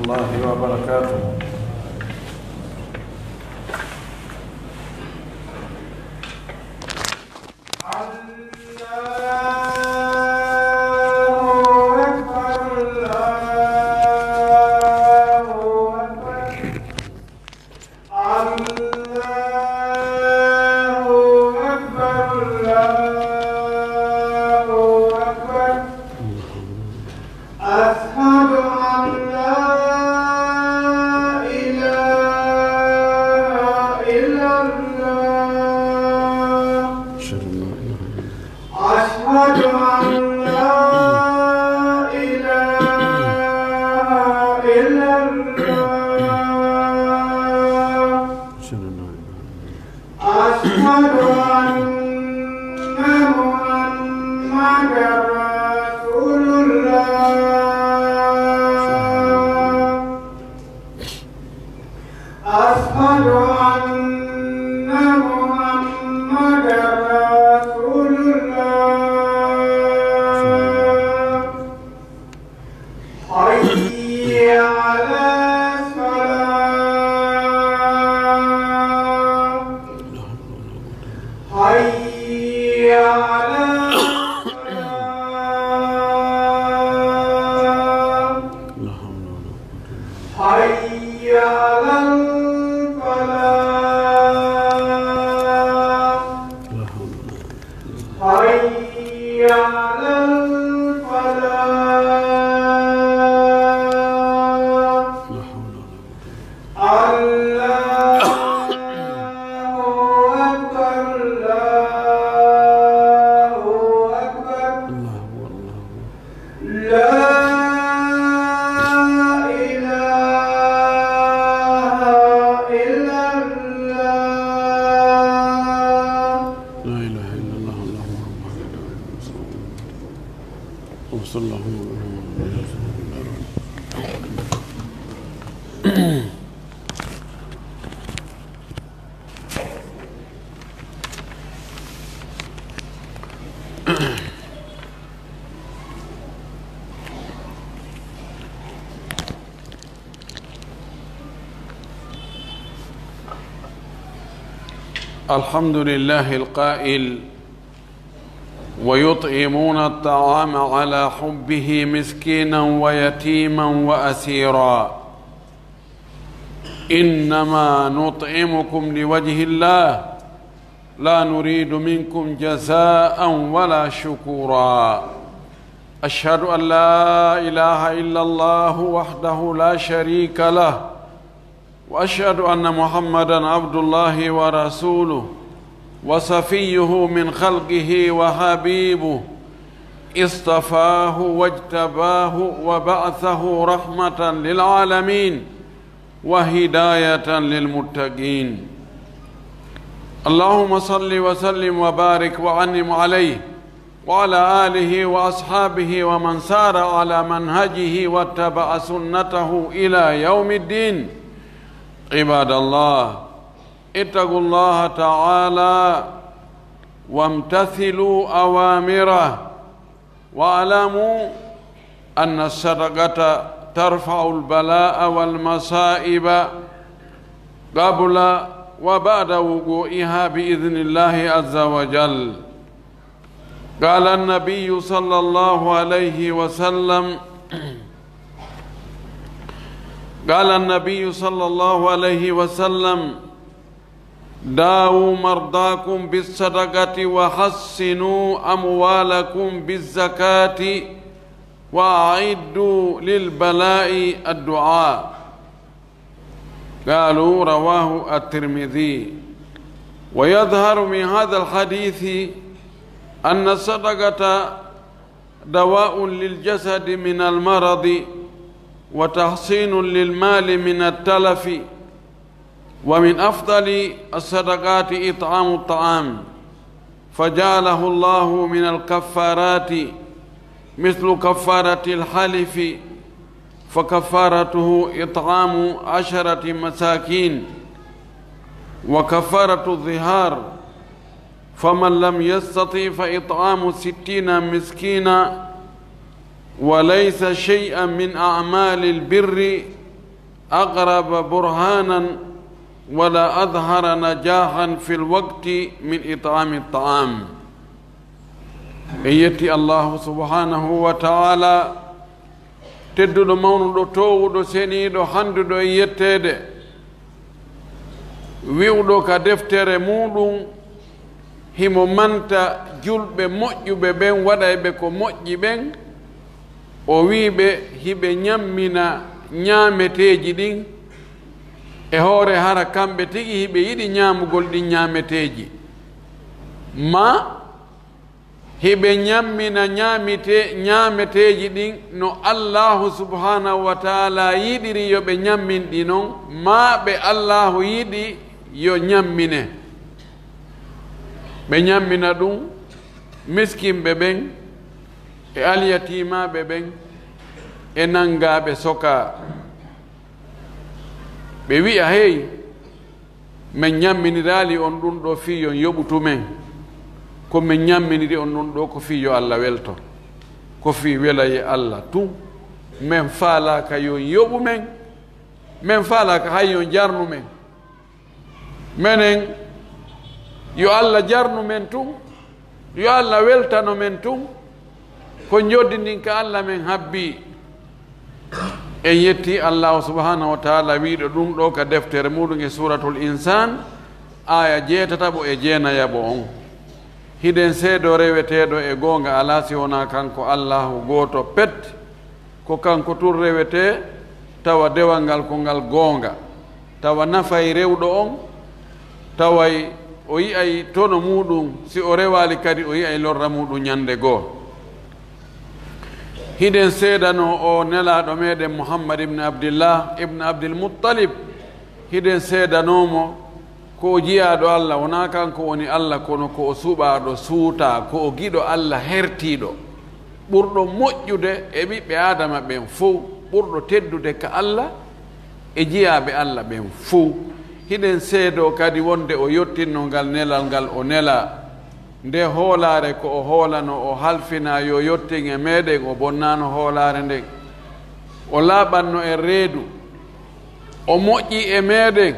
الله وبركاته. الحمد لله القائل: ويطعمون الطعام على حبه مسكينا ويتيما وأسيرا إنما نطعمكم لوجه الله لا نريد منكم جزاء ولا شكورا. أشهد أن لا إله إلا الله وحده لا شريك له، وأشهد أن محمدًا عبد الله ورسوله وصفيه من خلقه وحبيبه، اصطفاه واجتباه وبعثه رحمة للعالمين وهداية للمتقين. اللهم صل وسلم وبارك وأنعم عليه وعلى آله وأصحابه ومن سار على منهجه واتبع سنته إلى يوم الدين. عباد الله، اتقوا الله تعالى وامتثلوا أوامره، واعلموا أن الصدقة ترفع البلاء والمصائب قبل وبعد وقوعها بإذن الله عز وجل. قال النبي صلى الله عليه وسلم داووا مرضاكم بالصدقة وحسنوا أموالكم بالزكاة وأعدوا للبلاء الدعاء. قالوا رواه الترمذي. ويظهر من هذا الحديث أن الصدقة دواء للجسد من المرض وتحصين للمال من التلف. ومن أفضل الصدقات إطعام الطعام، فجعله الله من الكفارات مثل كفارة الحلف، فكفارته إطعام 10 مساكين، وكفارة الظهار فمن لم يستطع فإطعام 60 مسكينا. وليس شيئا من أعمال البر أقرب برهانا ولا أظهر نجاحا في الوقت من إطعام الطعام. يتي الله سبحانه وتعالى تدو مونو تو سينيدو حندو يتede wiwɗo ka deftere muɗum himo manta julɓe moƴƴuɓe ɓen waɗayɓe ko moƴƴi ɓen o wiɓe hiɓe ñammina ñaameteeji ɗin e hoore hara kamɓe tigi hiɓe yiɗi ñaamugol ɗin ñaameteeji ma hiɓe ñammina ñaameteeji ɗin no allahu subhanahu wa taala yiɗiri yo ɓe ñammin ɗi noon ma ɓe allahu yiɗi yo ñammine ɓe ñammina ɗum miskinɓe ɓen e alyatimaɓe ɓen e nangaɓe soka ɓe wi'a hey min ñamminirali on ɗum ɗo fiyon yoɓutumen ko min ñamminiri on ɗum ɗo ko fiyo Allah welto ko fi welaye Allah tun min faalaka yon yoɓumen min faalaka hay yon jarnumen menen yo Allah jarnu men tun yo Allah weltano men tun ko joddindin ka Allah men habbi en yetti Allah subhanahu wa ta'ala wiiɗo ɗum ɗo ka deftere muɗum e suratul insan aya 7 on hiɗen seedo reweteɗo e goonga ala si wona kanko Allahu gooto pet ko kanko tun rewete tawa dewal ngal ko ngal goonga tawa nafay rewɗo on taway o yi'ay tono muɗum si o rewali kadi o yi'ay lorra muɗum ñande goo hiɗen seedano o nelaɗo meɗen Muhammad ibn Abdillah ibn Abdul Muttalib hiɗen seedanomo ko o jiyaɗo Allah wona kanko woni Allah kono ko o suɓaɗo suuta ko o giɗo Allah hertiɗo ɓurɗo moƴƴude e ɓiɓɓe adama ɓen fof ɓurɗo teddude ka Allah e jiyaɓe Allah ɓen fof hiɗen seedo kadi wonde o yottinno ngal nelal ngal o nela nde hoolare ko o hoolano o halfina yo yottin e meɗen o bonnano hoolare nden o laaɓanno e reedu o moƴƴi e meɗen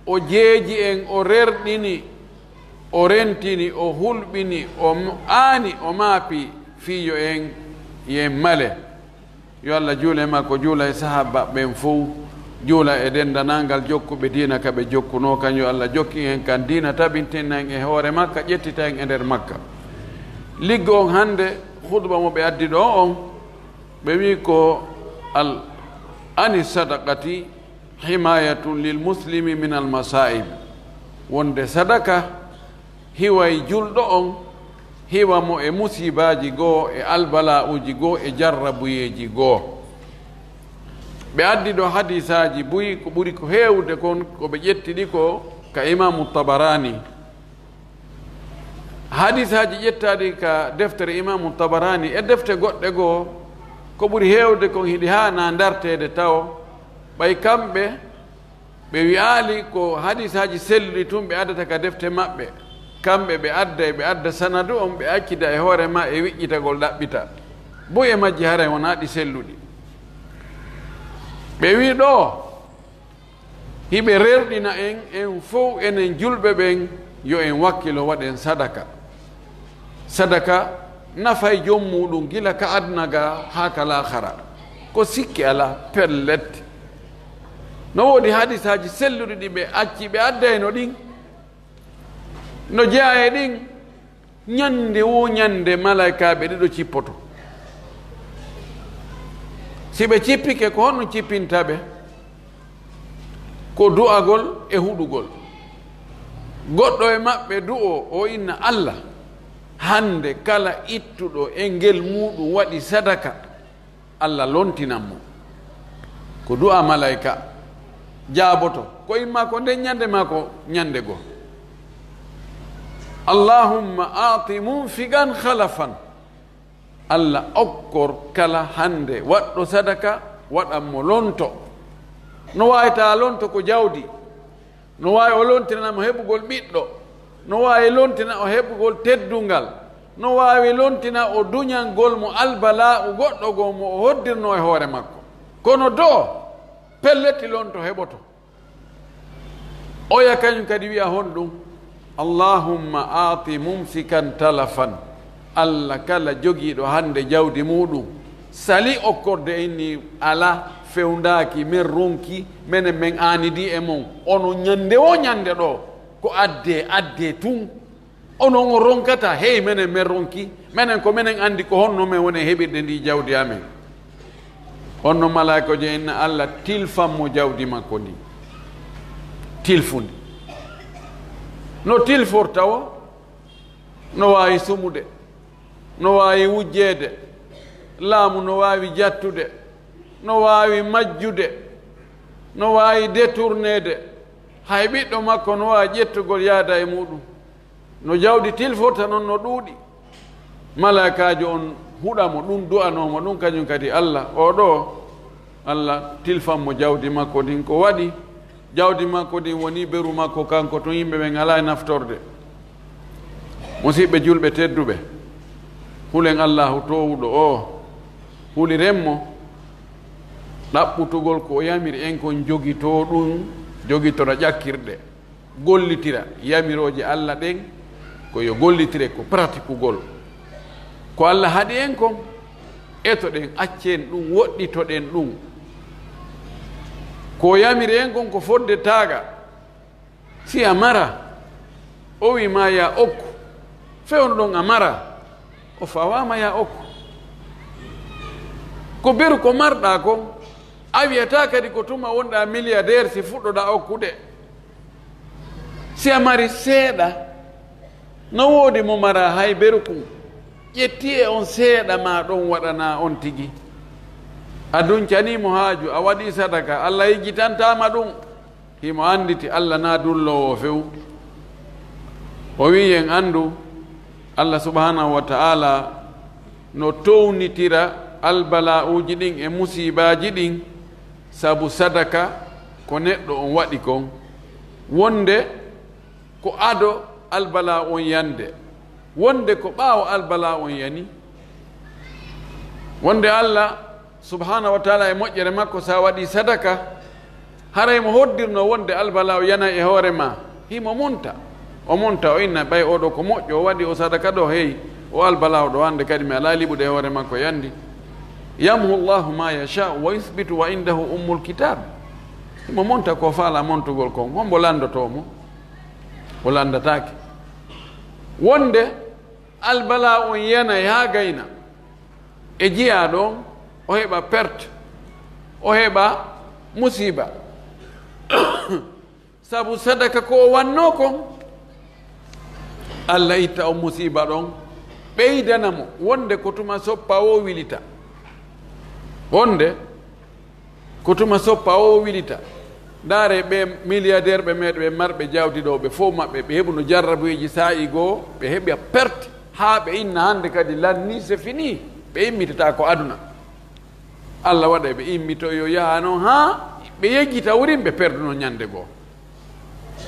o jeeji en o rerɗini o rentini o hulɓini o aani o maapi fiyo en yen male yo Allah juula e makko juula e sahaba ɓen fof juula e dendanalngal jokkuɓe diina ka ɓe jokkuno kañum Allah jokki en kan diina tabintinna en e hoore makka ƴettita en e nder makka liggo on hannde hutba mo ɓe addi ɗo on ɓe wi ko al ani sadaqati himayatun lil muslimi min al masaib wonde sadaka hiway julɗo on hiwa mo e musibaji goo e albala uji goo e jarrabuyeji goo ɓe addi ɗo hadisaji buyi ko ɓuri ko heewde kon ko ɓe ƴettiɗi ko ka imamu Tabarani hadisaji ƴettaɗi ka deftere imamu Tabarani e defte goɗɗe goo ko ɓuri heewde kon hiɗi hana dartede taw ɓay kamɓe ɓe wi'ali ko hadisaji selluɗi tun ɓe addata ka defte maɓɓe kamɓe ɓe adda sanadu on ɓe accida e hoore ma e wiƴƴitagol ɗaɓɓita bo e majji haray wona ɗi selluɗi ɓe wi ɗo hiɓe rerɗina en fof enen julɓe ɓen yo en wakkilo waɗen sadaka sadaka nafay jom muɗum gila ka aduna ga ha ka lahara ko sikki ala pellet no woodi hadisaji selluɗi ɗi ɓe acci ɓe addayno ɗin no jeeya e ɗin ñande wo ñande malaikaɓe ɗiɗo cippoto si ɓe cippike ko honno cippintaɓe ko du'agol e huɗugol goɗɗo e maɓɓe du'o o inna Allah hande kala ittuɗo e ngel muɗum waɗi sadaka Allah lontinan mo ko du'a malaika jaaboto ko imma ko nden ñande ma ko ñande goo allahumma aati munfigan khalafan Allah okkor kala hande waɗɗo sadaka waɗanmo lonto no wawi ta lonto ko jawdi no wawi o lontinanamo heɓugol ɓiɗɗo no wawi lontina o heɓugol teddungal no wawi lontina o duñangol mo albala u goɗɗo go mo o hoddirno e hoore makko kono do pelletilon to heɓoto oya kañum kadi wiya hon ɗum allahumma aati mumsikan talafan allah kala jogiiɗo hande jawdi muɗum sali okkorde inni ala fewndaki min ronki minen min anidi e mon ono ñande o ñande ɗo ko adde tun onon o ronkata hey minen min ronki minen ko minen andi ko honno men woni heɓirde ndi jawdi amen honno malaika je inna allah tilfanmo jawdi makko ndi tilfundi no tilforta o no wawi sumude no wawi wujjede laamu no wawi jattude no wawi majjude no wawi détournede hay ɓiɗɗo makko no wawi ƴettugol yaada e muɗum no jawdi tilforta noon no ɗuuɗi malaikajo on huɗamo ɗum du'anomo ɗum kañum kadi allah oɗo allah tilfanmo jawdi makko ndin ko waɗi jawdi makko ndin woni beru makko kanko to yimɓe ɓe ngala e naftorde musidɓe julɓe tedduɓe hulen allahu towuɗo o hulirenmo ɗaɓɓutugol ko o yamiri en kon jogito ɗum jogitora ƴakkirɗe gollitira yamiroje allah ɗen ko yo gollitire ko pratikugol ko allah haɗi en kon eto ɗen accen ɗum woɗɗitoɗen ɗum ko yamiri en kon ko fodde taaga si a mara o wima ya okku fewno ɗon a mara o fawama ya okku ko beru ko marɗa kon a wiyata kadi ko tuma wonɗa milliardaire si fuɗɗoɗa okkude si a mari seeɗa no woodi mo mara hay beru kum ƴetti e on seeɗa ma ɗon waɗana on tigi a duncanimo haaju a waɗi sadaka allah yejjitantama ɗum himo anditi allah na dullowo few o wi en andu allah subhanahu wa ta'ala no townitira albala'uji ɗin e musibaji ɗin sabu sadaka ko neɗɗo on waɗi kon wonde ko ado albala on yande wonde ko ɓaawo albala on yani wonde allah subhanahu wa ta'ala e moƴƴere makko sa waɗi sadaka haray mo hoddirno wonde albala o yana e hoore ma himo monta o inna ɓay oɗo ko moƴƴo o waɗi o sadaka ɗo hey o albala o ɗo hande kadi mi ala liɓude e hoore makko yandi yamhu llahu ma yashau wa yuthbitu wa indahu ummul kitab himo monta ko faala montugol kon hombo landotomo o landatake wonde albala on yana ha gayna e jiya ɗon o heɓa perte o heɓa musiba sabu sadaka ko o wanno kon allah itta o musiba ɗon ɓeydanamo wonde ko tuma soppa o wilita wonde ko tuma soppa o wilita ndaare ɓe milliardaire ɓe meɗe ɓe marɓe jawdi ɗo ɓe fof maɓɓe ɓe heɓuno jarrabuji saa'i goo ɓe heɓi a perte haa ɓe inna hannde kadi lanni c'est fini ɓe immitata ko aduna allah waɗa ɓe immito yo yaha noon haa ɓe yejjita wurin ɓe perduno ñande goo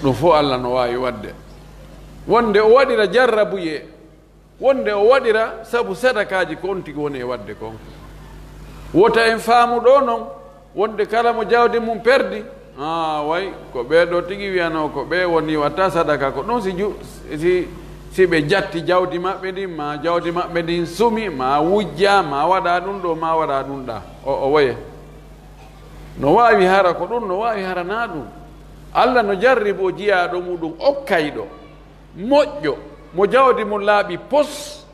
ɗum fof allah no waawi waɗde wonde o waɗira jarrabuye wonde o waɗira sabu sadakaji ko on tigi woni e waɗde kon wota en faamu ɗo noon wonde kala mo jawdi mum perdi way ko ɓeeɗo tigi wiyano ko ɓe woni watta sadaka ko ɗum si ɓe jatti jawdi maɓɓe ndin ma jawdi maɓɓe ndin sumi ma wujja ma waɗa ɗum ɗo ma waɗa ɗum ɗa o woye no wawi hara ko ɗum no wawi harana ɗum allah no jarribo jiyaɗo muɗum okkayɗo moƴƴo mo jawdi mum laaɓi pos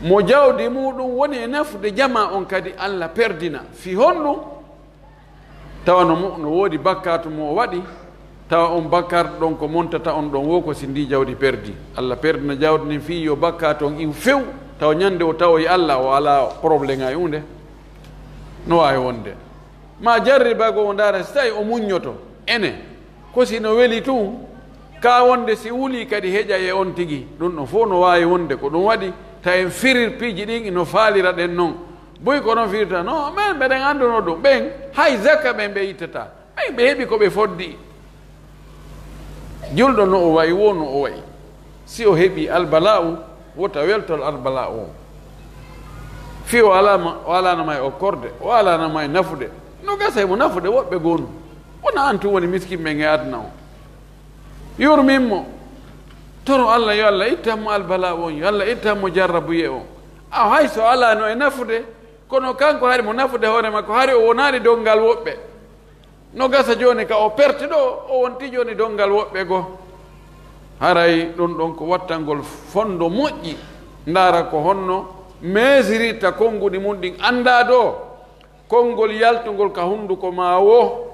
mo jawdi muɗum woni e nafude jama on kadi allah perdina fi honɗum tawa no woodi bakkatu mo o waɗi tawa on bakkarɗo ɗon ko montata on ɗon wo ko si ndi jawdi perdi allah perdina jawdi ndin fi yo bakkatu on in few tawa ñande o tawoy allah o ala probléme ay hunde no wawi wonde ma jarribago o ndaara so tawi o muññoto ene ko sino weeli tun ka wonde si wuli kadi heƴa e on tigi ɗum ɗon fof no wawi wonde ko ɗum waɗi ta en firir piiji ɗin no faalira ɗen noon boyi ko noon firta non men mbeɗen annduno ɗum ɓen hay zakka ɓen ɓe ittata ɓen ɓe heeɓi ko ɓe foddi julɗo no o wayi wo no o wayi si o heeɓi albala u wota weltol albala o fi o alanama e okkorde o alanama e nafude no gasa mo nafude woɓɓe gonu wona an tun woni miskimɓe e aduna o yurminmo toro Allah yo Allah ittanmo albala on yo Allah ittanmo jarrabuye o hay so ala no e nafude kono kanko hari mo nafude hoore makko hari o wonani dongal woɓɓe no gasa joni ka o perte ɗo o wonti joni dongal woɓɓe goo haray ɗum ɗon ko wattangol fondo moƴƴi ndara ko honno mesirita konguɗi mum ɗin anda ɗo konngol yaltugol ka hunduko ma wo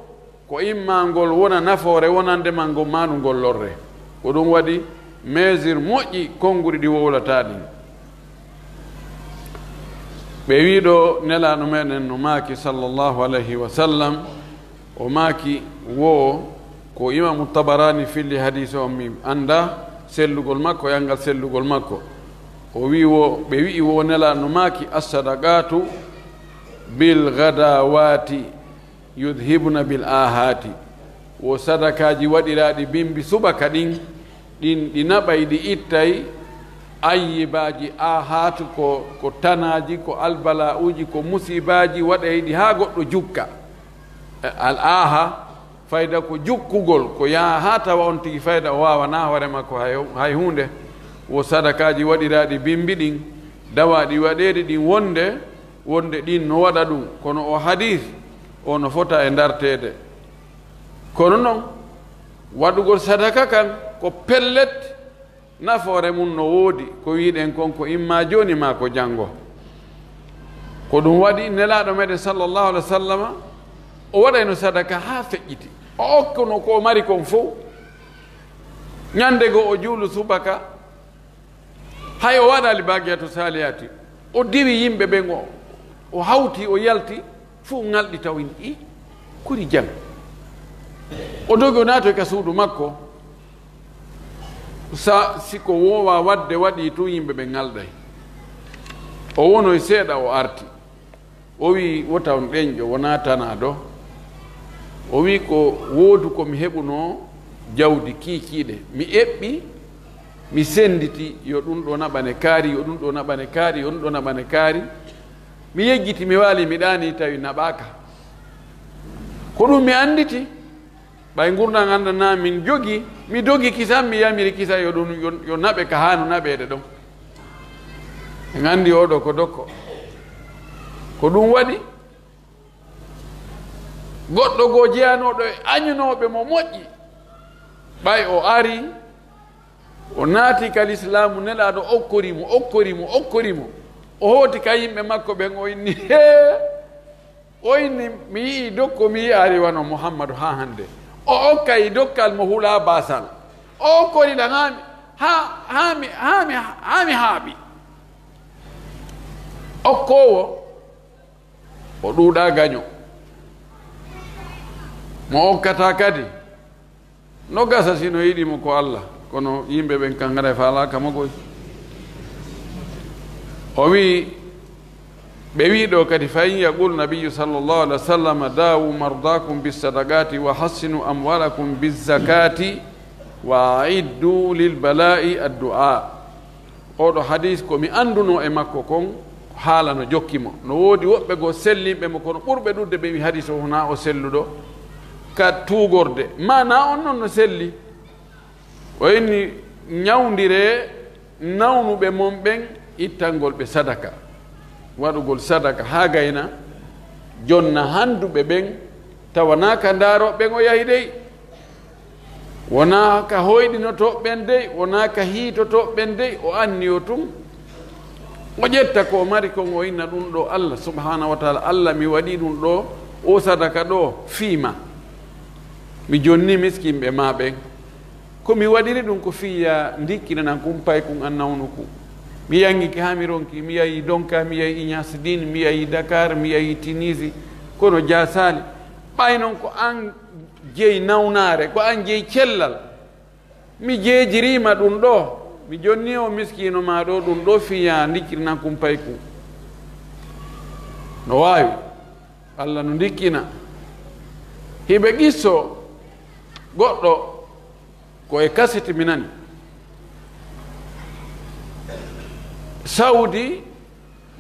ko immangol wona nafoore wonandema ngo manugol lorre ko ɗum waɗi mesure moƴƴi konguɗi ɗi wowlata ɗin ɓe wiɗo nelaɗo meɗen no maaki sallllahu alayhi wa sallam o maaki wo ko imamu tabarani filli hadise o mi anda sellugol makko e angal sellugol makko o wi wo ɓe wi'i wo nelaɗo no maaki assadaqatu bil gadawati yudhibuna bil ahati wo sadakaji waɗiraɗi bimbi subaka ɗin ɗi naɓay ɗi ittay ayyibaji ahatu ko tanaji ko albala uji ko musibaji waɗayɗi ha goɗɗo jukka al aha fayda ko jukkugol ko yaha ha tawa on tigi fayda o wawana hoore makko hay hunde wo sadakaji waɗiraɗi bimbi ɗin dawaɗi waɗede ɗin wonde ɗin no waɗa ɗum kono o hadith o no fota e dartede kono noon waɗugol sadaka kan ko pellet nafoore mum no woodi ko wiɗen kon ko imma joni ma ko janngo ko ɗum waɗi nelaɗo meɗen sallllahu alih wa sallama o waɗayno sadaka ha feƴƴiti o okkuno ko mari kon fof ñande go o juulu subaka hay o waɗali bagiyatu saliyati o diwi yimɓe ɓen o hawti o yalti fuu ngalɗi tawin i kuri jang o dogi o naatoy ka suudu makko sa siko wowa wadde waɗi tun yimɓe ɓe ngalɗay o wonoy seeɗa o arti o wi wotawn ɗeñƴo wona tana ɗo o wi ko woodu komi heɓuno jawdi kiikiiɗe mi eɓɓi mi senditi yo ɗum ɗo naɓane kaari yo ɗum ɗo naɓane kaari yo ɗum ɗo naɓane kaari mi yejjiti mi waali mi ɗaani tawi naɓaaka ko ɗum mi annditi ɓay gurdam anndana min jogi mi dogi kisan mi yamiri kisa yo ɗum yo naɓe ka haano naɓeede ɗon en anndi oɗo ko dokko ko ɗum waɗi goɗɗo goo jeyanoɗo e añunoɓe mo moƴƴi ɓay o ari o naati ka l'islamu nelaɗo okkorimo o hooti ka yimɓe makko ɓen o inni o inni mi yii dokko mi yiyaari wano mouhammadou ha hannde o okkay dokkal mo hula basal o okkoriɗan hami haaɓi okkowo o ɗuuɗa gaño mo okkata kadi no gasa sino yiɗimo ko Allah kono yimɓe ɓen kangara e faalaka mo koy o wi ɓe wiɗo kadi fa in yaqul nabiyu sallllahu alih wa sallam dawu mardakum bisadaqati wa hassinu amwalakum bizakati wa aiddu lilbala'i addu'a oɗo hadis komi anduno e makko kon haala no jokkimo no woodi woɓɓe goo sellimɓe mo kono ɓurɓe ɗudde ɓe wi hadis o wona o selluɗo ka tuugorde mana on noon no selli o inni ñawdire nawnuɓe mon ɓen ittangol ɓe sadaka waɗugol sadaka ha gayna jonna handuɓe ɓen tawana ka daaroɓen o yahi dey wona ka hoyɗinotoɓen dey wona ka hiitotoɓen dey o anni o tun o ƴetta ko mari kon o inna ɗum ɗo Allah subhanahu wa taala Allah mi waɗi ɗum ɗo o sadaka ɗo fiima mi jonni miskinɓe ma ɓen komi waɗiri ɗum ko fiya dikkinanan kumpay kun an nawnuku mi yangiki ha mi ronki mi yahi donka mi yahi Iñasidine mi yahi Dakar mi yahi Tunisie kono jasali ɓay noon ko an jeeyi nawnare ko an jeeyi cellal mi jeejirima ɗum ɗo mi jonni o miskino ma ɗo ɗum ɗo fiya dikkinanan kumpay kun no wawi Allah no dikkina hiɓe qisso goɗɗo ko e kaseti mi nani Saudi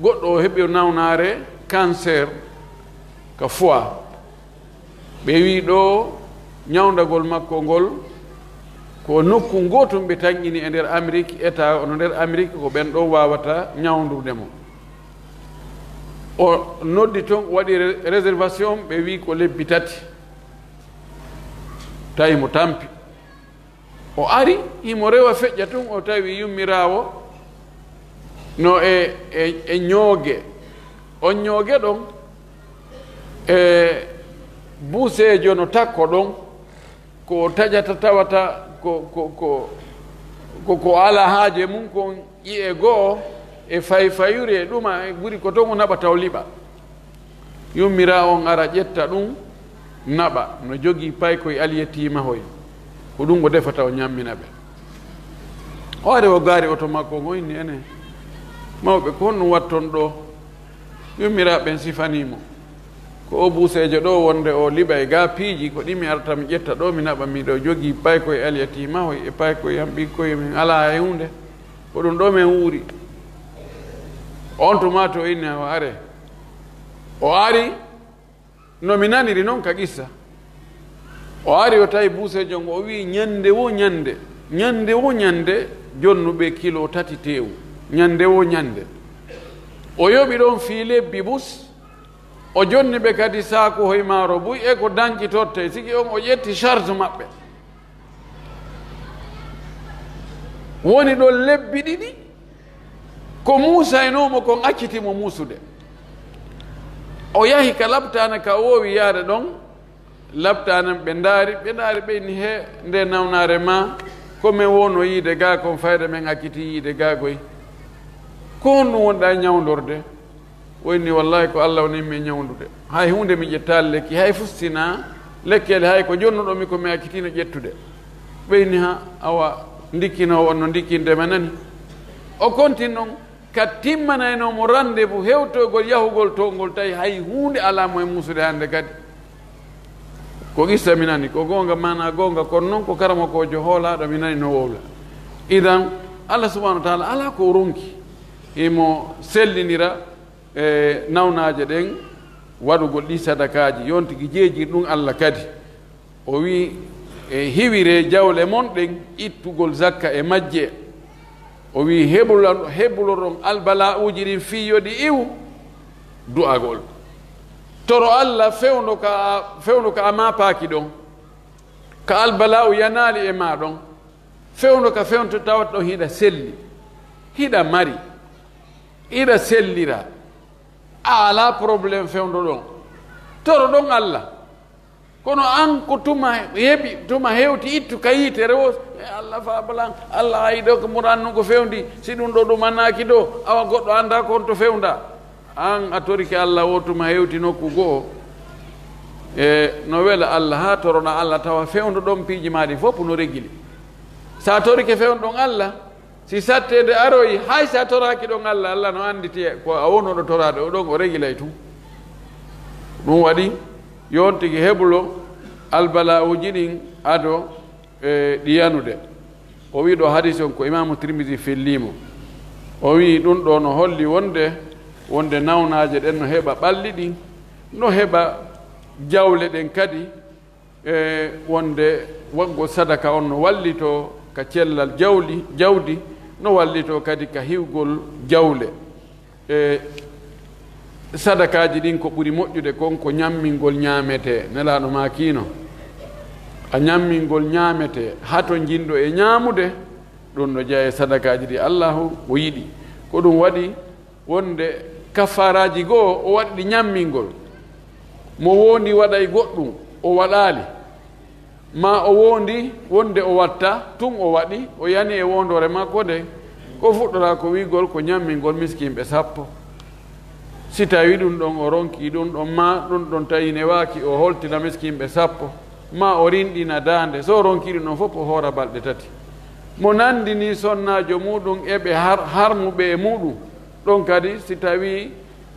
goɗɗo o heɓi nawnare cancer ka foie ɓe wi ɗo ñawdagol makko ngol ko nokku gotum ɓe tanƴini e nder Amérique état ono nder Amérique ko ɓen ɗon wawata ñawdude mo o noddi toon waɗi réservation ɓe wi ko lebbi 3 tawi mo tampi o ari himo rewa feƴƴa tun o tawi yummirawo no e ñoogue on ñoogue ɗon e buusejo no takko ɗon ko taƴata tawata ko ala haaje mum kon ƴiye go'o e fayfayuri e ɗuma e ɓuri ko ton o naɓa taw liɓa yummira on ara ƴetta ɗum naɓa no jogii paykoye aliyettima hoy ko ɗum o defata o ñammina ɓe o ari o gaari oto makko goyni ene mawɓe ko honno watton ɗo yummiraɓen sifanimo ko o buusejo ɗo wonde o liɓa e ga piiji ko ɗimi arata mi ƴetta ɗo mi naɓa miɗo jogii paykoye aliyettima hoy e paykoye yam ɓikkoye min ala e hunde ko ɗum ɗo men wuuri on tuma to inni o are o ari no mi naniri noon ka qissa o ari o tawi buusejo ngo o wi ñande wo ñande jonnuɓe kilo 3 tewu ñande wo ñande o yoɓi ɗon fii lebbi bus o jonni ɓe kadi saku hoye maaro buy e ko dañƴitorte sigi on o ƴetti charge maɓɓe woni ɗo lebbi 2 ko muusaynomo kon accitimo muusude o yahi ka labtana ka wowi yaade ɗon labtanan ɓe ndaari ɓeyni he nde nawnare ma komin wono yiide ga kon fayda men acciti yiide gagoy ko honno wonɗa ñawdorde wayni wallahi ko Allah wonimmi ñawdude hay hunde mi ƴettali lekki hay fustina lekkele hay ko jonnuɗomi komi accitino ƴettude ɓeyni ha awa ndikkino wonno ndikkindema nani o kontin noon ka timmanaynomo rendez-vous hewtogol yahugol to ngol tawi hay hunde alamo e musude hande kadi ko qissa mi nani ko gonga mana gonga kono noon ko karama kojo hoolaɗo mi nani no wowla idan Allah subhanahu wa taala ala ko ronki imo sellinira e nawnaje ɗen waɗugol ɗi sadakaji yontigi jeejir ɗum Allah kadi o wi e hiwire jawle mon ɗen ittugol zakka e majje o wi heɓuloron albala uji ɗin fiyoɗi iw du'agol toro Allah fewno ka ama paaki ɗon ka albala u yanali e ma ɗon fewno ka fewnto tawat ɗon hiɗa selli hiɗa mari hiɗa sellira a ala probléme fewndo ɗon toro ɗon Allah kono an ko tuma hewti ittu ka yitere o e Allah fabalan Allah ayi ɗo ko muranno ko fewndi si ɗum ɗo ɗumannaki ɗo awa goɗɗo anda kon to fewnda an a torike Allah o tuma hewti nokku go'o e no wela Allah ha torona Allah tawa fewndo ɗon piiji maɗi fof no regili sa torike fewnɗon Allah si sattede aroyi hay sa toraki ɗon Allah Allah no anditi ko a wonoɗo torade o ɗon o regilay tum ɗum waɗi yon tigi heɓulo albala uji ɗin ado e ɗiyanude o wi ɗo hadis on ko imamu Tirmisi fellimo o wi ɗum ɗo no holli wonde nawnaje ɗen no heɓa ɓalli ɗin no heɓa jawle ɗen kadi e wonde waggo sadaka on no wallito ka cellal jawdi no wallito kadi ka hiwgol jawle e sadakaji ɗin ko ɓuri moƴƴude kon ko ñammingol ñaamete nelaɗo ma kiino a ñammingol ñaamete hato jinɗo e ñaamude ɗum no jeeya sadakaji ɗi Allahu o yiɗi ko ɗum waɗi wonde kafaraji goo o waɗɗi ñammingol mo wondi waɗay goɗɗum o waɗali ma o wondi wonde o watta tun o waɗi o yani e wondore makko de ko fuɗɗora ko wigol ko ñammingol miskimɓe 10 si tawi ɗum ɗon o ronki ɗum ɗon ma ɗum ɗon tawi ne waaki o holtina miskimɓe 10 ma o rinɗina dande so ronki ɗum ɗon fof o hoora balɗe 3 mo nandini sonnajo muɗum eɓe harmuɓe e muɗum ɗon kadi si tawi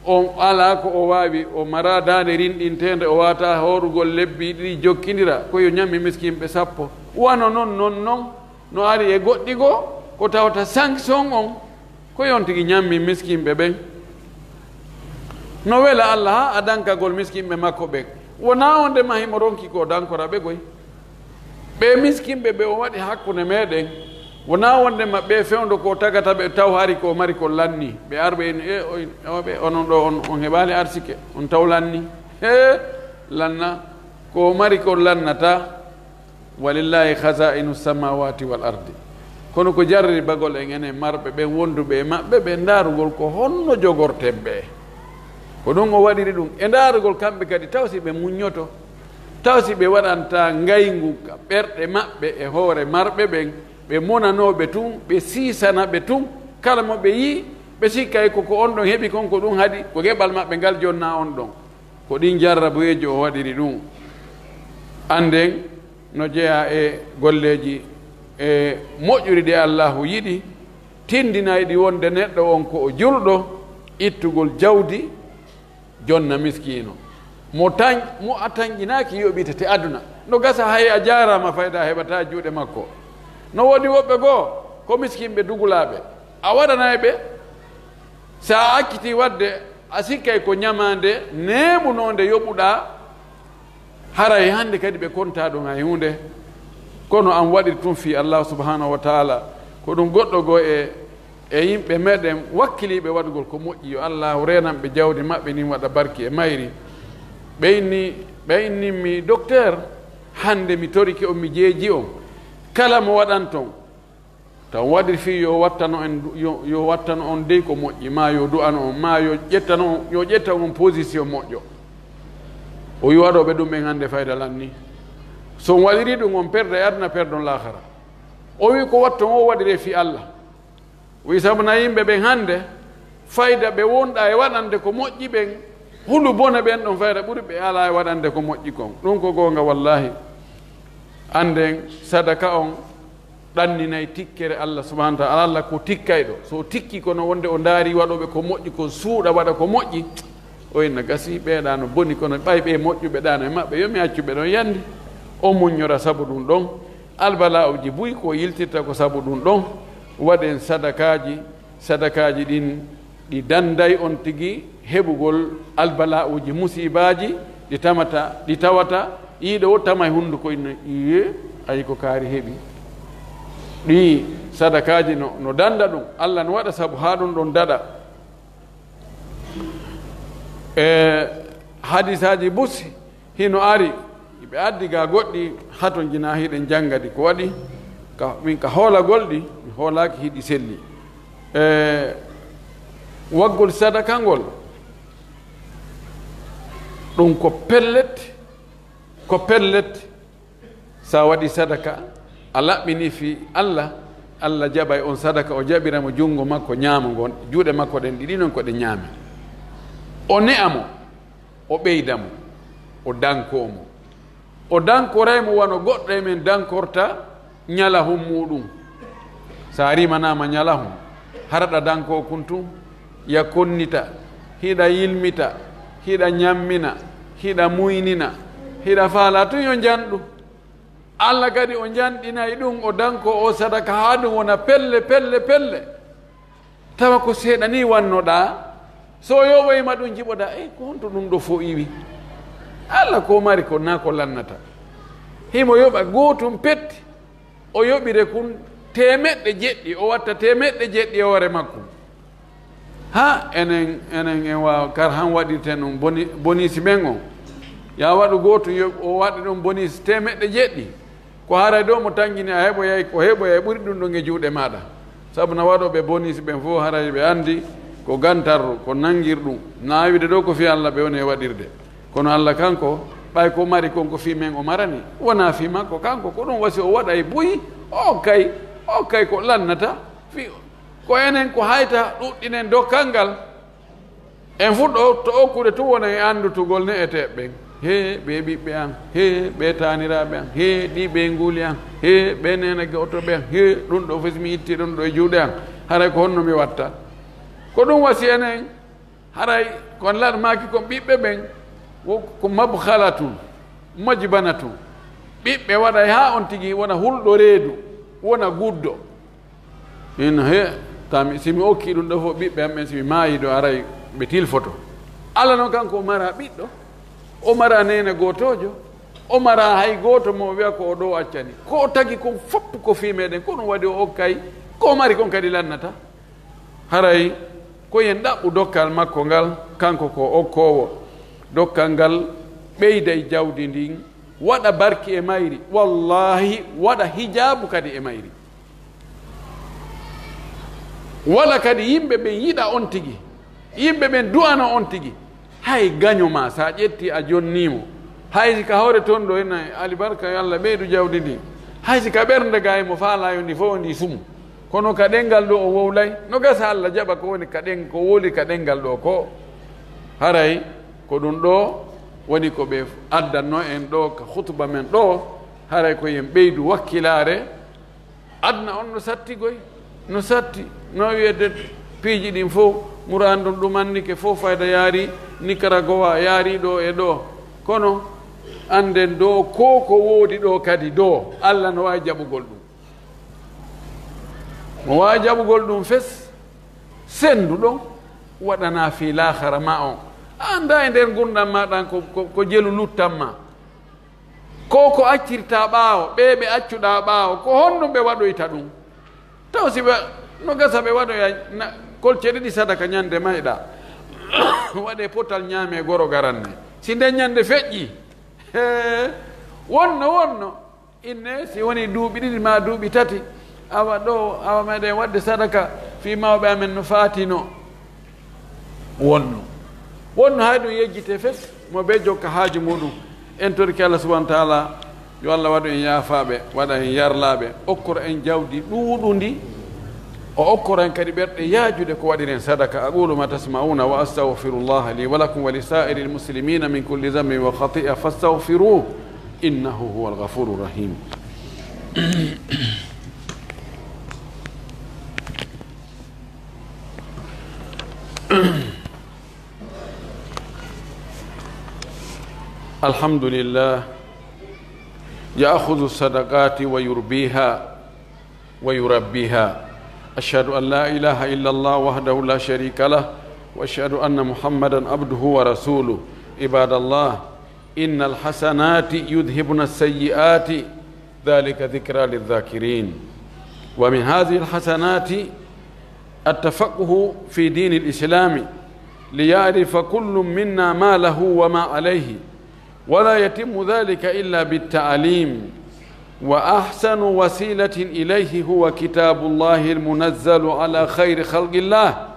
on ala ko o wawi o mara dande rinɗintede o wata horugol lebbi 2 jokkidira koyo ñammi miskimɓe 10 wano noon no ari e goɗɗi goo ko tawata sanction on ko yon tigi ñammi miskimɓe ɓen no wela Allah ha a dankagol miskimɓe makko ɓen wona onde mahimo ronki ko dankoraɓe goy ɓe miskimɓe ɓe o waɗi hakkude meɗen wona wonde maɓɓe fewdo ko tagata ɓe taw hari ko mari ko lanni ɓe arɓe en oɓe onon ɗo on heɓali arsike on taw lanni lanna ko mari ko lannata walillahi khazainu samawati wal ardi kono ko jarri bagol en ene marɓe ɓen wonduɓe e maɓɓe ɓe ndarugol ko honno jogorten ɓe ko ɗum o waɗiri ɗum e ndarugol kamɓe kadi taw si ɓe muñoto taw si ɓe waɗanta ngaygu ɓerɗe maɓɓe e hoore marɓe ɓen ɓe monanoɓe tun ɓe sisanaɓe tun kala mo ɓe yi ɓe sikkay koko on ɗon heeɓi kon ko ɗum haɗi ko geɓal maɓɓe ngal jonna on ɗon ko ɗin jarraboyeji o waɗiri ɗum anden no jeeya e golleji e moƴƴuri ɗi allahu yiɗi tindinayɗi wonde neɗɗo on ko o julɗo ittugol jawdi jonna miskino mo a tañƴinaki yoɓitete aduna no gasa hay a jarama fayda heɓata juuɗe makko no woodi woɓɓe goo ko miskinɓe dugulaɓe a waɗanay ɓe sa akkiti wadde a sikkay ko ñamande neɓunode yoɓuɗa haray hande kadi ɓe konta ɗum hay hunde kono an waɗir tun fi allah subhanahu wa taala ko ɗum goɗɗo goo e yimɓe meɗen wakkiliɓe waɗgol ko moƴƴi yo allahu renanɓe jawdi maɓɓe ni waɗa barki e mayri ɓeyninmi docteur hande mi torike on mi jeeji on kala mo waɗan ton taw waɗir fi yo wattano on dey ko moƴƴi ma yo du'ano on ma yo ƴetta on position moƴƴo o wi waɗoɓe ɗum ɓen hande fayda lanni so waɗiri ɗum on perde adna perdon lahara o wi ko watton o waɗire fi allah wi sabuna yimɓe ɓen hande fayda ɓe wonɗa e waɗande ko moƴƴi ɓen hulu bone ɓen ɗon fayda ɓuri ɓe ala e waɗande ko moƴƴi kon ɗum ko gonga wallahi anden sadaka on ɗanninayi tikkere allah subahana taala allah ko tikkayɗo so tikki kono wonde o daari waɗoɓe ko moƴƴi ko suuɗa waɗa ko moƴƴi o inna gasi ɓeeɗa no boni kono ɓay ɓe moƴƴuɓe ɗano e maɓɓe yomi accuɓe ɗon yandi o muññora sabu ɗum ɗon albala uji buy ko yiltirta ko sabu ɗum ɗon waɗen sadakaji ɗin ɗi danday on tigi heɓugol albala uji musibaji ɗi tawata ɗiɗo o tama e hunduko inno iye ayi ko kaari heeɓi ɗi sadakaji no danda ɗum allah no waɗa sabu ha ɗum ɗon daɗa e hadisaji busi hino ari ɓe addi ga goɗɗi hato jina hiɗen janggadi ko waɗi min ka hoolagol ɗi mi hoolaki hiɗi selli waggol sadaka ngol ɗum ko pellet sa waɗi sadaka a laɓɓini fi allah jaɓay on sadaka o jaɓiramo junngo makko ñaamo ngon juuɗe makko ɗen ɗiɗi noon ko ɗe ñaami o ne'amo o ɓeydamo o dankomo o dankoraymo wano goɗɗo e men dankorta ñalahum muɗum sa rimanama ñalahum haraɗa danko kuntum ya konnita hiɗa yilmita hiɗa ñammina hiɗa muynina hiɗa faala tun yo janɗu allah kadi o janɗinayi ɗum o danko o sadaka ha ɗum wona pelle tawa ko seeɗa ni wannoɗa so yoɓoyima ɗum jiɓoɗa ko honto ɗum ɗo fo iwi allah ko mari ko na ko lannata himo yoɓa gootum petti o yoɓire kun temeɗɗe jeɗɗi o watta temeɗɗe jeɗɗi e hoore makko ha enen en wawa kar han waɗirten ɗum bonisi men o ya waɗu gooto o waɗi ɗum bonisi temeɗɗe jeɗɗi ko haray ɗo mo tangini a heɓoyay ko heɓoyay ɓuri ɗum ɗon e juuɗe maɗa sabu no waɗoɓe bonisi ɓen fof haray ɓe andi ko gantarru ko nangir ɗum nawide ɗo ko fi allah ɓe woni e waɗirde kono allah kanko ɓay ko mari konko fi men o marani wona fi makko kanko ko ɗum wasi o waɗa e buyi o kay ko lannata fi ko enen ko hayta ɗuɗɗinen dokkal ngal en fuɗɗo to okkude tu wona e andutugol ne ete ɓen he ɓe ɓiɓɓe an he ɓe taniraɓe an he ɗi ɓe nguuli an he ɓe nenage oto ɓe an he ɗum ɗo fof mi itti ɗum ɗo e juuɗe an haray ko honno mi watta ko ɗum wasi enen haray kon laɗmaki kon ɓiɓɓe ɓen ko mabhalatun majbanatun ɓiɓɓe waɗay ha on tigi wona hulɗo reedu wona guddo in he tami simi okki ɗum ɗo fof ɓiɓɓe am ɓen simi maayi ɗo aray ɓe tilfoto allah noon kanko mara ɓiɗɗo omara nene gotojo omara hay goto mo wiya ko o ɗo accani ko o tagi ko fopp ko fi meɗen ko ɗum waɗi o okkay ko mari kon kadi lannata haray ko yen ɗaɓɓu dokkal makko ngal kanko ko okkowo dokkal ngal ɓeyda e jawdi ndin waɗa barki e mayri wallahi waɗa hijabu kadi e mayri wala kadi yimɓe ɓen yiɗa on tigi yimɓe ɓen du'ana on tigi hay gaño ma sa ƴetti a jonnimo hay sika hawre toon ɗo ena alibarka yo Allah ɓeydu jawdi ndi hay sika ɓernde ga mo faalayo ndi fof ndi sumu kono ka ɗengal ɗo o wowlay no gasa Allah jaɓa ko woni kaɗen ko woli ka ɗengal ɗo ko haray ko ɗum ɗo woni ko ɓe addanno en ɗo ka hutuba men ɗo haray ko yen ɓeydu wakkilare adna on no sattigoy no satti no wiyete piiji ɗin fof murandum ɗumannike fof fayda yaari Nicaragua yaari ɗo e ɗo kono anden do ko woodi ɗo kadi do Allah no wawi jaɓugol ɗum mo wawi jaɓugol ɗum fes senduɗo waɗana fi lahara ma on anda e nder gurdam maɗan ko jelu luttanma ko accirta ɓaawo ɓe accuɗa ɓaawo ko honɗum ɓe waɗoyta ɗum taw si no gasa ɓe waɗoya kolce ɗiɗi sadaka ñande mayɗa waɗe potal ñaame goro garanne si nde ñande feƴƴi wonno inne si woni duuɓi ɗiɗi ma duuɓi tati awa ɗo awa meɗen wadde sadaka fi mawɓe amen no faatino wonno hay ɗum yejjite fes mo ɓe jokka haaju muɗum en torki Allah subahanahu wa taala yo Allah waɗu en yaafaɓe waɗa en yarlaɓe okkora en jawdi ɗuuɗundi o okkora en kadi ɓerɗe yaajude ko waɗiren sadaka aqulu ma tasma'una wa astaghfirullaha li wa lakum wa li sa'iri almuslimina min kulli dhanbin wa khati'a fastaghfiruhu innahu huwal ghafurur rahim الحمد لله يأخذ الصدقات ويربيها ويربيها أشهد أن لا إله إلا الله وحده لا شريك له وأشهد أن محمدا عبده ورسوله عباد الله إن الحسنات يذهبن السيئات ذلك ذكرى للذاكرين ومن هذه الحسنات التفقه في دين الإسلام ليعرف كل منا ما له وما عليه ولا يتم ذلك إلا بالتعليم وأحسن وسيلة إليه هو كتاب الله المنزل على خير خلق الله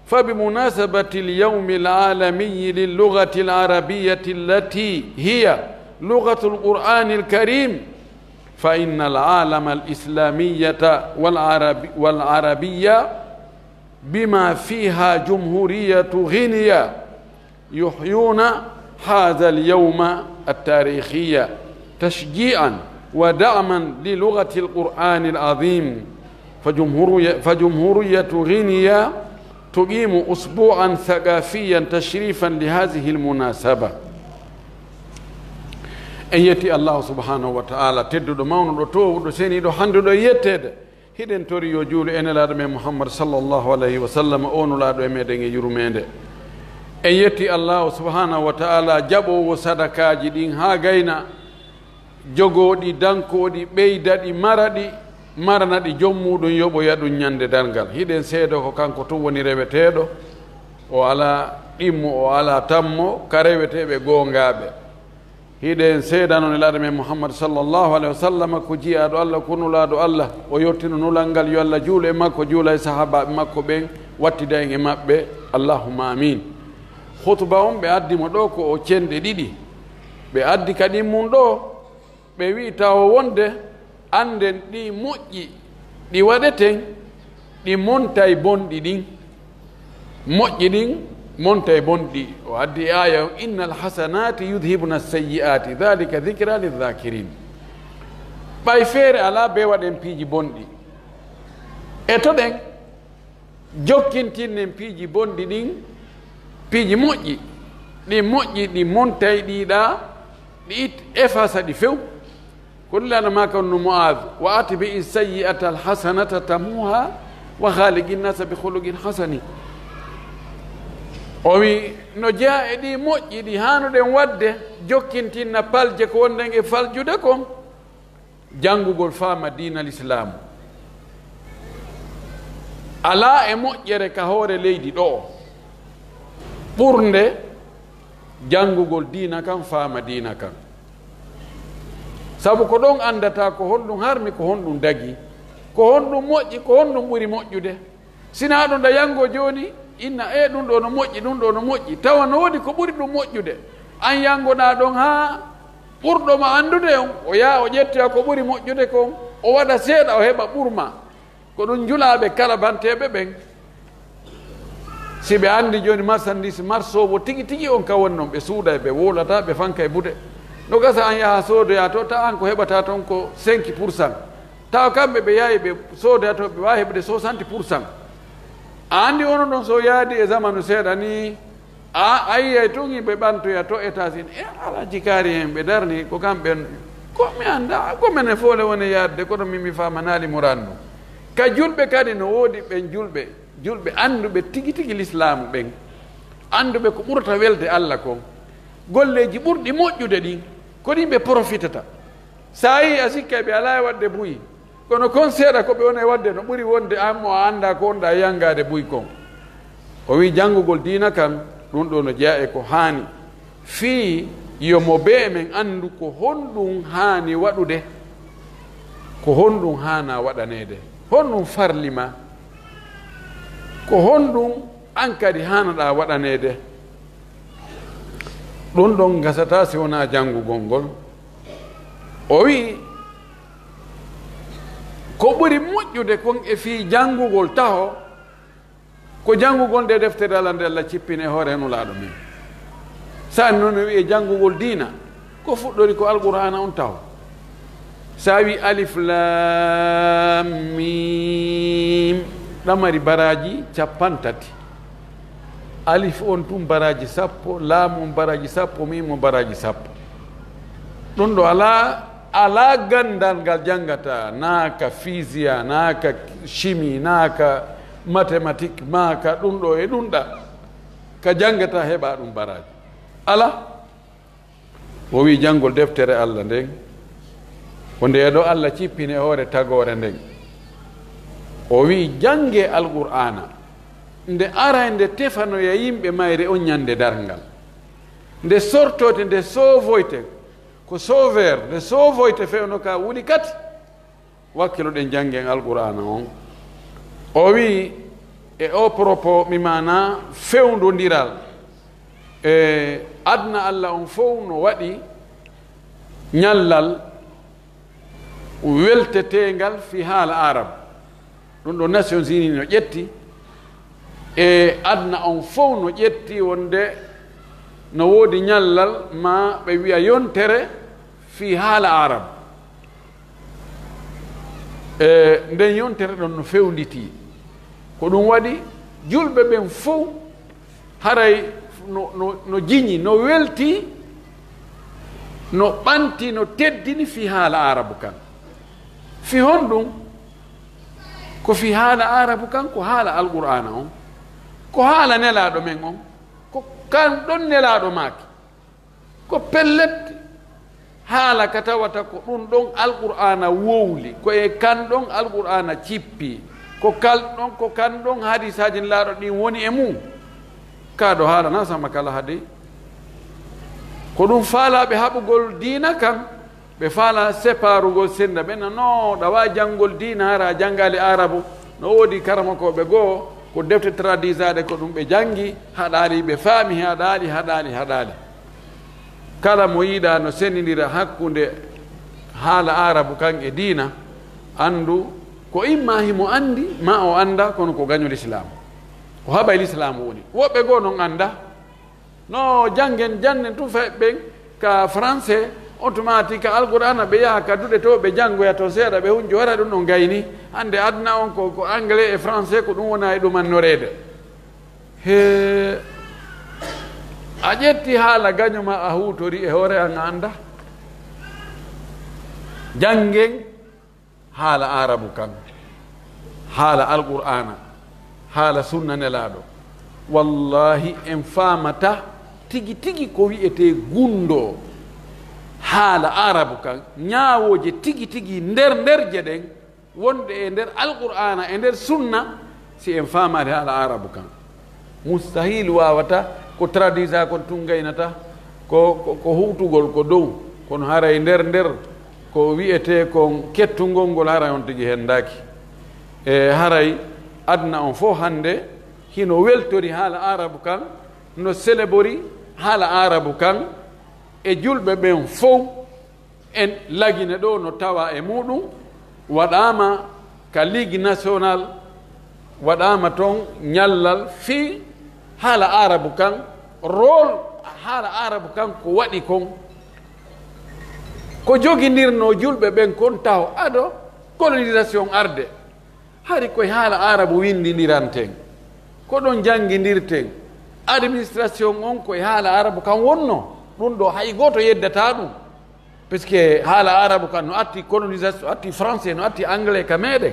فبمناسبة اليوم العالمي للغة العربية التي هي لغة القرآن الكريم فإن العالم الإسلامية والعربية بما فيها جمهورية غينيا يحيون هذا اليوم التاريخي تشجيعا ودعما للغة القرآن العظيم فجمهورية غينيا تقيم أسبوعا ثقافيا تشريفا لهذه المناسبة en yetti Allah subhanahu wa ta'ala tedduɗo mawnuɗo towuɗo seniɗo handuɗo yettede hiɗen tori yo juulu enelaɗo men Muhammad sallallahu alayhi wa sallam onulaɗo e meɗen e yurmede en yetti Allah subhanahu wa ta'ala jaɓowo sadakaji ɗin ha gayna jogoɗi dankoɗi ɓeydaɗi maraɗi maranaɗi jommuɗum yoɓoya ɗum ñande dalgal hiɗen seedo ko kanko tum woni reweteɗo o ala ɗimmo o ala tammo ka reweteɓe gongaɓe hiɗen seeda noon elaɗo men Muhammad sallallahu alayhi wa sallam ko jiyaɗo Allah ko nulaɗo Allah o yettino nulal ngal yo Allah juula e makko juula e sahabaɓe makko ɓen wattida en e maɓɓe allahumma amin hutuba on ɓe addimo ɗo ko o cenɗe ɗiɗi ɓe addi kadi mum ɗo ɓe wi taw wonde anden ɗi moƴƴi ɗi waɗeten ɗi monta e bonɗi ɗin moƴƴi ɗin monta e bonɗi o addi aya inna alhasanati yudhibuna sayyi'ati dhalika dhikra lidhakirin ɓay feere ala be waɗen piiji bonɗi e to ɗen jokkintinnen piiji bonɗi ɗin piiji moƴƴi ɗi montay ɗiɗa ɗi efasa ɗi few kullana ma kanu mu'adh wa atbi sayyi'ata alhasanata tamuha wa khaliqin nasa bi khuluqin hasani o wi no jaa e ɗi moƴƴi ɗi hanuɗen wadde jokkintinna palje ko wonɗen e faljude kon janngugol faama diina l'islamu alaa e moƴƴere ka hoore leydi ɗo ɓurnde janngugol diina kan faama diina kan sabu ko ɗon anndata ko honɗum harmi ko honɗum dagi ko honɗum moƴƴi ko honɗum ɓuri moƴƴude sina ɗum da yango jooni inna e ɗum ɗo no moƴƴi ɗum ɗo no moƴƴi tawa no woodi ko ɓuri ɗum moƴƴude an yangoɗa ɗon haa ɓurɗoma anndude on o yaha o ƴettoya ko ɓuri moƴƴude kon o waɗa seeɗa o heɓa ɓurma ko ɗum julaaɓe kala banteɓe ɓen si ɓe anndi jooni marchandise marsowo tigi tigi on ka woni noon ɓe suuɗa ɓe wolata ɓe fanka e bude no gasa an yaha soodoya to ta an ko heɓata toon ko 5% taw kamɓe ɓe yahi ɓe soodoya to ɓe wawi heɓde 60%. a anndi ono ɗon so yaadi e zamanu seeɗa ni a yiyay tun yimɓe ɓantoya to états-unis e ala jikaari hen ɓe darni ko kamɓe ko mi annda ko menen foole woni yaadde koto mimi famanali mo randu ka julɓe kadi no woodi ɓen julɓe annduɓe tigi tigi l'islamu ɓen annduɓe ko ɓurata welde allah kon golleji ɓurɗi moƴƴude ɗin ko ɗin ɓe profitata sa yi a sikka ɓe ala e wadde buyi kono kon seeɗa ko ɓe woni e wadde no ɓuri wonde an mo a annda ko wonɗa yangade buyi kon o wi janngugol diina kam ɗum ɗo no jeeya e ko haani fii yomo be men anndu ko honɗum haani waɗude ko honɗum haana waɗanede honɗum farlima ko honɗum an kadi haanaɗa waɗanede ɗum ɗon gasata si wona janngugol ngol o wi ko ɓuri moƴƴude kon e fii janngugol taho ko janngugol nde deftere Allah nde Allah cippine hoore heno laaɗo men sani noon wiye janngugol diina ko fuɗɗori ko alqur'ana on taw sa wi alif lam mim ɗamari baraji 50 alif on tum baraji 10 lam on baraji 10 mim on baraji 10 ɗum ɗo ala gandal ngal janngata naaka physia naaka chimie naaka mathématique maaka ɗum ɗo e ɗum ɗa ka janngata heɓa ɗum baraji ala o wi janngol deftere Allah nden ko ndeɗo Allah cippine hoore tagore nden o wi jannge alqur'ana nde ara nde tefanoya yimɓe mayre on ñande darngal nde sortote nde sovoyte ko sauveur nde sovoyte fewno ka wuli kati wakkilo ɗen janngen alqur'ana on o wi e o propos mi mana fewndodiral e adna Allah on fof no waɗi ñallal weltetengal fi haala arab ɗum ɗo Nations Unies no ƴetti e adna on fof no ƴetti wonde no woodi ñallal ma ɓe wiya yontere fi haala arab e nden yontere ɗon no fewnditi ko ɗum waɗi julɓe ɓen fof haray no jiñi no welti no ɓanti no teddini fi haala arabu kan fi honɗum ko fi haala arabu kan ko haala alqur'ana on ko haala nelaɗo men on ko kan ɗon nelaɗo maaki ko pellet haala ka tawata ko ɗum ɗon alqur'ana wowli ko e kan ɗon alqur'ana cippi ko kan ɗon hadisaji laaɗo ɗin woni e mum kaɗo haalana sama kala hade ko ɗum faalaɓe haɓugol diina kam ɓe faala séparugol senda ɓena no ɗawa janngol diina hara janngali arabu no woodi karamakoɓe goo ko defte tradisaɗe ko ɗum ɓe janngi haɗali ɓe faami haɗali kala mo yiiɗa no sendidira hakkunde haala arabu kan e diina andu ko imma himo andi ma o anda kono ko gañol islam o haɓa l'islam woni woɓɓe goo non anda no janngen jannen tun ɓen ka français automatique alqur'ana ɓe yaha kadduɗe to ɓe janngoya to seeɗa ɓe hunjo wara ɗum ɗon gayni hande adna on ko anglais e français ko ɗum wona e ɗumannorede he a ƴetti haala gañoma a hutori e hoore an anda janngen haala arabu kan haala alqur'ana haala sunna nelaɗo wallahi en famata tigi tigi ko wi'ete gundo haala arabu kan ñaawoje tigi tigi nder jeɗen wonde e nder alqur'ana e nder sunna si en famade haala arabu kan mustahil wawata ko traduisa kon tun gaynata ko huutugol ko dow kono haray nder ko wi'ete kon kettugol ngol haray on tigi hendaki e haray adna on fof hande hino weltori haala arabu kan no célébori haala arabu kan e julɓe ɓen fof en lagine ɗo no tawa e muɗum waɗama ka ligue national waɗama toon ñallal fii haala arabu kan rôle haala arabu kan ko waɗi kon ko joguidirno julɓe ɓen kon taw aɗo colonisation arde hari koye haala arabu windidiranten ko ɗon jangguidirten administration on koye haala arabu kan wonno ɗum ɗo hay goto yeddata ɗum puisque haala arabu kan no atti colonisation atti français no atti anglais ka meɗen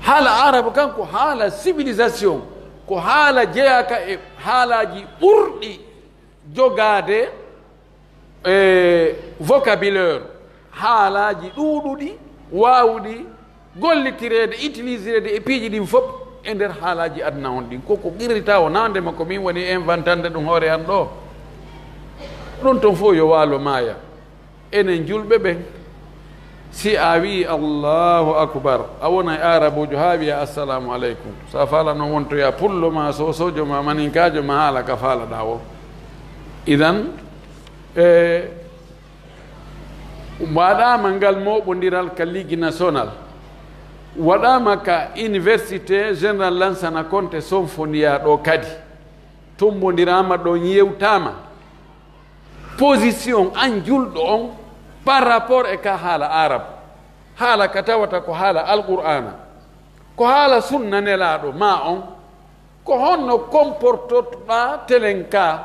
haala arabu kan ko haala civilisation ko haala jeyaka e haalaji ɓurɗi jogade vocabulaire haalaji ɗuɗuɗi wawɗi gollitirede utilisirede e piiji ɗin fof e nder haalaji adna on ɗin koko ɓirrita o nandema ko min woni inventande ɗum hoore han ɗo ɗum ton fof yo waalo maaya enen julɓe ɓen si a wi allahu akbar a wona e arabujo ha wiya assalamu aleykum sa faala noon wontoya pullo ma sosojo ma maninkajo ma haala ka faalaɗa o idan waɗama ngal moɓodiral ka ligue national waɗama ka université général lansana conte sonfonia ɗo kadi tumbodirama ɗo yewtama position an julɗo on par rapport e ka haala arabe haala ka tawata ko haala alqur'ana ko haala sunna nelaɗo ma on ko honno comportotoɗa telen ka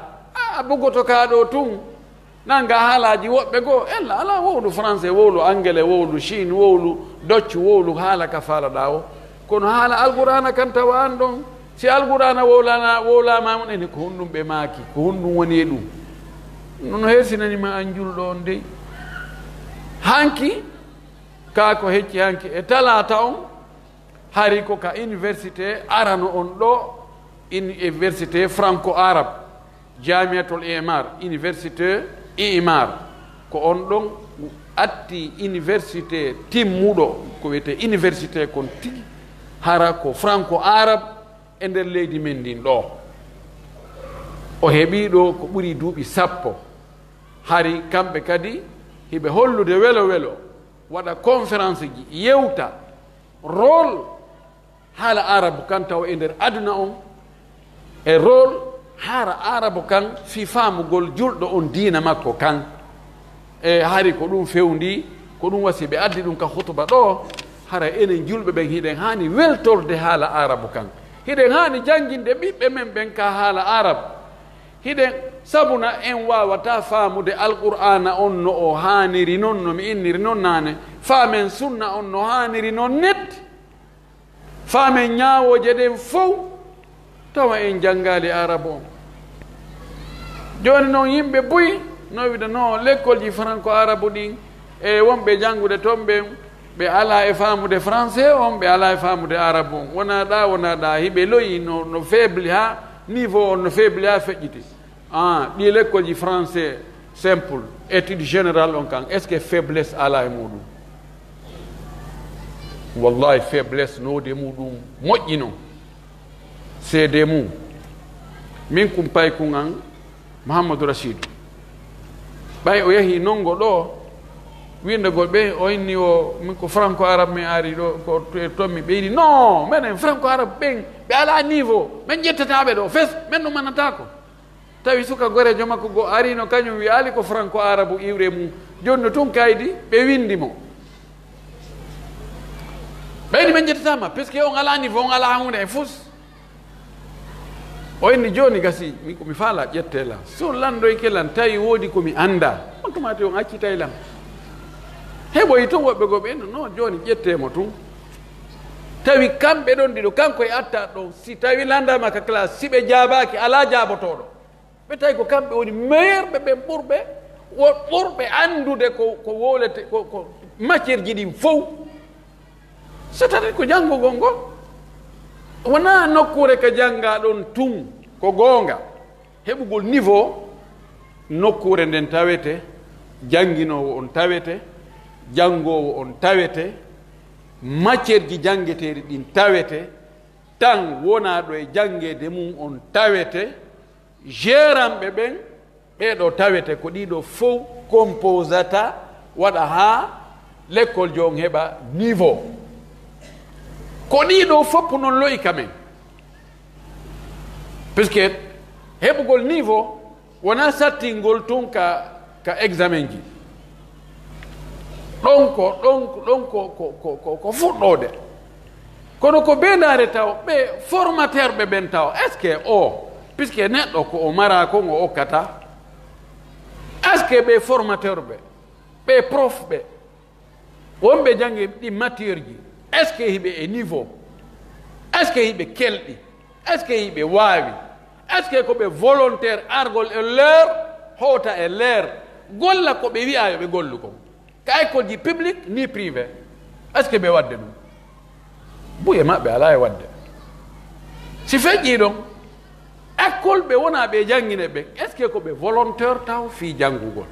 a bogoto ka ɗo tun nanga haalaji woɓɓe goo ella ala wowlu français wowlu anglais wowlu chine wowlu docce wowlu haala ka faalaɗa o kono haala alqur'ana kan tawa an ɗon si alqur'ana wowlama on ene ko honɗum ɓe maaki ko honɗum woni e ɗum nono hersinanima an julɗo on dey hanki ka ko hecci hanki e talata on hari ko ka université arano on ɗo université franco arabe jamiatul imar université imar ko on ɗon atti université timmuɗo ko wiyete université kon tigi hara ko franco arabe e nder leydi men ndin ɗo o heeɓi ɗo ko ɓuri duuɓi 10 hari kamɓe kadi hiɓe hollude welo welo waɗa conférence ji yewta rôle haala arabe kan taw e nder aduna on e rôle haala arabe kan fi faamugol julɗo on diina makko kan e hari ko ɗum fewndi ko ɗum wasi ɓe addi ɗum ka hutuba ɗo hara enen julɓe ɓen hiɗen hani weltorde haala arabe kan hiɗen hani jangguinde ɓiɓɓe men ɓen ka haala arabe hiɗen sabuna en wawata faamude alqur'ana on no o haniri noon no mi inniri noon nane faamen sunna on no haniri noon netti faamen ñaawoje ɗen fof tawa en jangali arabe on joni noon yimɓe boyi no wiide no l'école ji franco arabe ɗin e wonɓe janngude toon ɓe ala e faamude français on ɓe ala e faamude arabe on wona ɗa hiɓe loyi no faible ha niveau on no faible ha feƴƴiti ɗi l'école ji français simple étude général on kan est ce que faiblesse ala e muɗum wallahi faiblesse node muɗum moƴƴi noon seede mum min kum pay kun an mouhamadou rachidou ɓay o yeehi nongo ɗo windegol ɓe o inni o min ko franco arabe mi ari ɗo ko toon mi ɓeydi non minen franco arabe ɓen ɓe ala niveau min ƴettataɓe ɗo fes min ɗum manatako tawi suka gorejo makko go arino kañum wi ali ko franco arabe iwre mum joni no tun kaydi ɓe windimo ɓeydi min ƴettatama puisque on ala niveau on ala hunde e fus o inni joni gasi min komi faala ƴettela so landoy kelan tawi woodi komi anda on tumati on accitaylan heɓoyi tun woɓɓe go ɓe no joni ƴettemo tun tawi kamɓe ɗon ɗiɗo kanko e atta ɗon si tawi landama ka classe si ɓe jaabaki ala jaabotoɗo ɓe tawi ko kamɓe woni meilleur ɓen ɓurɓe andude ko wolete ko matiére ji ɗin fof so tati ko janngugol ngol wona nokkure ko jannga ɗon tun ko goonga heɓugol niveau nokkure nden tawete jannginowo on tawete janngowo on tawete matiére ji janngeteeɗi ɗin tawete tan wona ɗo e janngede mum on tawete géranɓe ɓen ɓeɗo tawete ko ɗiɗo fof composata waɗa ha l'école jon heɓa niveau ko ɗiɗo fopp noon loyi kamen puisque heɓugol niveau wona sattingol tun ka examen ji ɗon ko fuɗɗode kono ko ɓendare taw ɓe formateur ɓe ɓen taw est ce que o puisque neɗɗo ko o mara kon o okkata est ce que ɓe formateur ɓe prof ɓe wonɓe jangi ɗi matiére ji est ce que hiɓe e niveau est ce que hiɓe kelɗi est ce que hiɓe waawi est ce que koɓe volontaire argol e l'heure howta e l'heure golla ko ɓe wiya yo ɓe gollu kon ka école ji public ni privé est ce que ɓe wadde ɗum buye maɓɓe ala e wadde si feƴƴi ɗon école ɓe wona ɓe janngine ɓe est ce que koɓe volontaire taw fi janngugol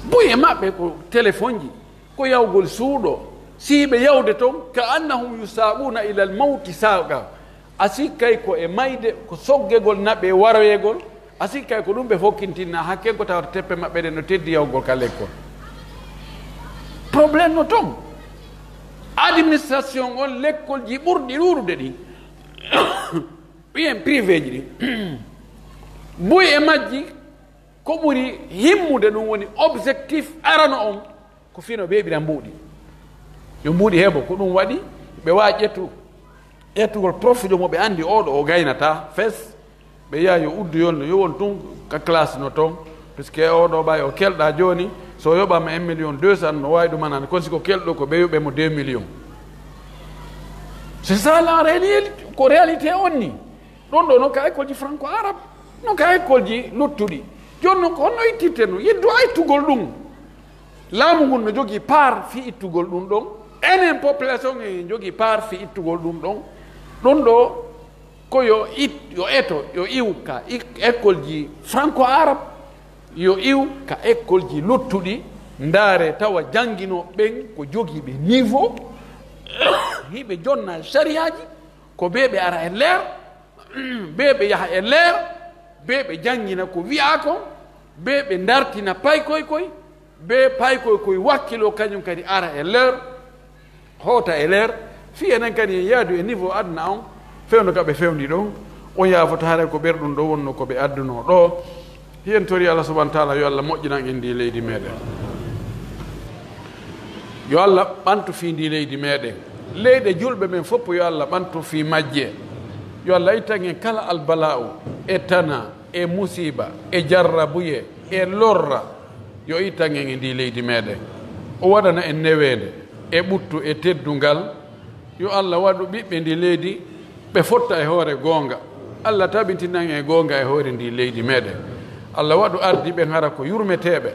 buye maɓɓe ko téléphone ji ko yawgol suuɗo siɓe yawde toon ka annahum yusaɓuna ila l mawti saga a sikkay ko e mayde ko soggegol naɓe waroyegol a sikkay ko ɗum ɓe fokkintinna hakke ko tawata teppe maɓɓe ɗe no teddi yawgol ka l'école probléme no toon administration on l'école ji ɓurɗi ɗuurude ɗi ɓiyen privé ji ɗi buy e majji ko ɓuri himmude ɗum woni objectif arano on ko fino ɓeeɓira mbuuɗi yo mbuuɗi heɓo ko ɗum waɗi ɓe wawi ƴettugol prof jo mo ɓe anndi oɗo o gaynata fes ɓe yiya yo udduyol no yowon tun ka classe no toon puisque oɗo ɓay o kelɗa joni so yoɓama 1 million 200 no wawi ɗumanani kon siko kelɗo ko ɓe yoɓemo 2 millions c'est ça la réalité ko réalité on ni ɗon ɗo no ka école ji franco arabe no ka école ji luttuɗi joni noon ko honno ittirte no yiddo a ittugol ɗum laamu ngun no jogui part fi ittugol ɗum ɗon enen population e jogui part fi ittugol ɗum ɗon ɗum ɗo ko yo eto yo iw ka école ji franco arabe yo iw ka école ji luttuɗi ndaare tawa janngino ɓen ko jogiiɓe niveau hiɓe jonna sariyaji ko ɓeɓe ara e leer ɓeɓe yaha e leer ɓeɓe janngina ko wiya kon ɓeɓe dartina paykoy koy be paykoy koye wakkilo kañum kadi ara e leer hoota e leer fi enen kadi en yaadu e niveau aduna on fewno kaɓe fewndi ɗon on yaafoto haare ko ɓerɗum ɗo wonno koɓe adduno ɗo hiyen tori Allah subhanahu wa taala yo Allah moƴƴinan en ndi leydi meɗen yo Allah ɓantu fi ndi leydi meɗen leyɗe julɓe men fof yo Allah ɓantu fi majje yo Allah ittan en kala albala'u e tana e musiba e jarrabuye e lorra yo ittan en e ndi leydi meɗen o waɗana en newede e ɓuttu e teddungal yo Allah waɗu ɓiɓɓe ndi leydi ɓe fotta e hoore goonga Allah tabintinan e goonga e hoore ndi leydi meɗen Allah waɗu ardiɓe hara ko yurmeteɓe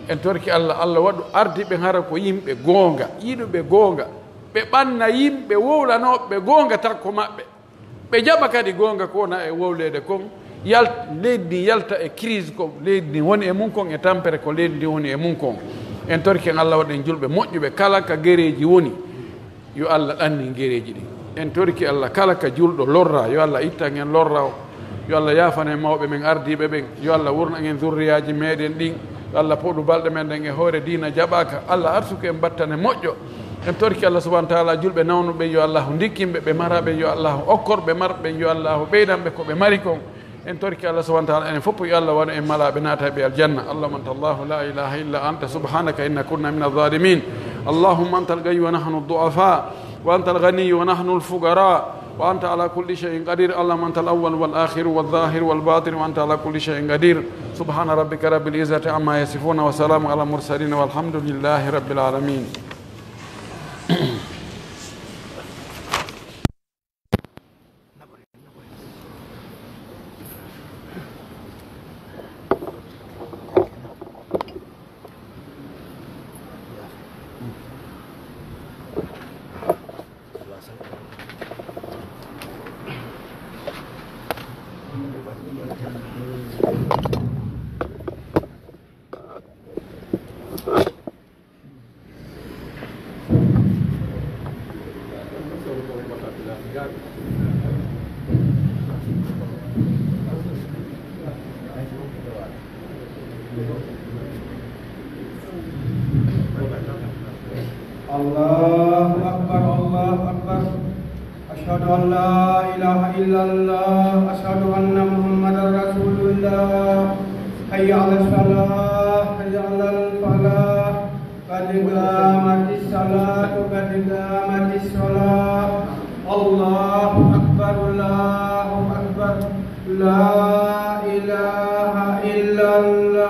en torki Allah waɗu ardiɓe hara ko yimɓe goonga yiɗuɓe goonga ɓe ɓanna yimɓe wowlanoɓe goonga takko maɓɓe ɓe jaɓa kadi goonga ko wona e wowlede kon leydi ndi yalta e crise ko leydi ndi woni e mum kon e tampere ko leydi ndi woni e mum kon en torki en Allah waɗen julɓe moƴƴuɓe kala ka guereji woni yo Allah ɗanni guereji ɗi en torki Allah kala ka julɗo lorra yo Allah ittan en lorra o yo Allah yafane mawɓe men ardiɓe ɓen yo Allah wurna en zurriyaji meɗen ɗin yo Allah poɗu balɗe men ɗen e hoore dina jaɓaka Allah arsuku en battane moƴƴo en torki Allah subahana taala julɓe nawnuɓe yo Allah dikkinɓe ɓe maraɓe yo Allah okkorɓe marɓe yo Allah ɓeydanɓe koɓe mari kon en torki Allah subahana taala enen fof yo Allah waɗa en malaɓe naataɓe aljanna allahuma anta allahu la ilaha illa anta subhanaka inna kunna min alzalimin allahumma anta algayyu wa nahnu aldu'afa wa anta alghaniyu wa nahnu alfuqara وأنت على كل شيء قدير اللهم أنت الأول والآخر والظاهر والباطن وأنت على كل شيء قدير سبحان ربك رب العزة عما يصفون وسلام على المرسلين والحمد لله رب العالمين الله أكبر الله أكبر أشهد أن لا إله إلا الله أشهد أن محمدا رسول الله حي على الصلاة حي على الفلاح قد قامت الصلاة قد قامت الصلاة الله أكبر الله أكبر لا إله إلا الله.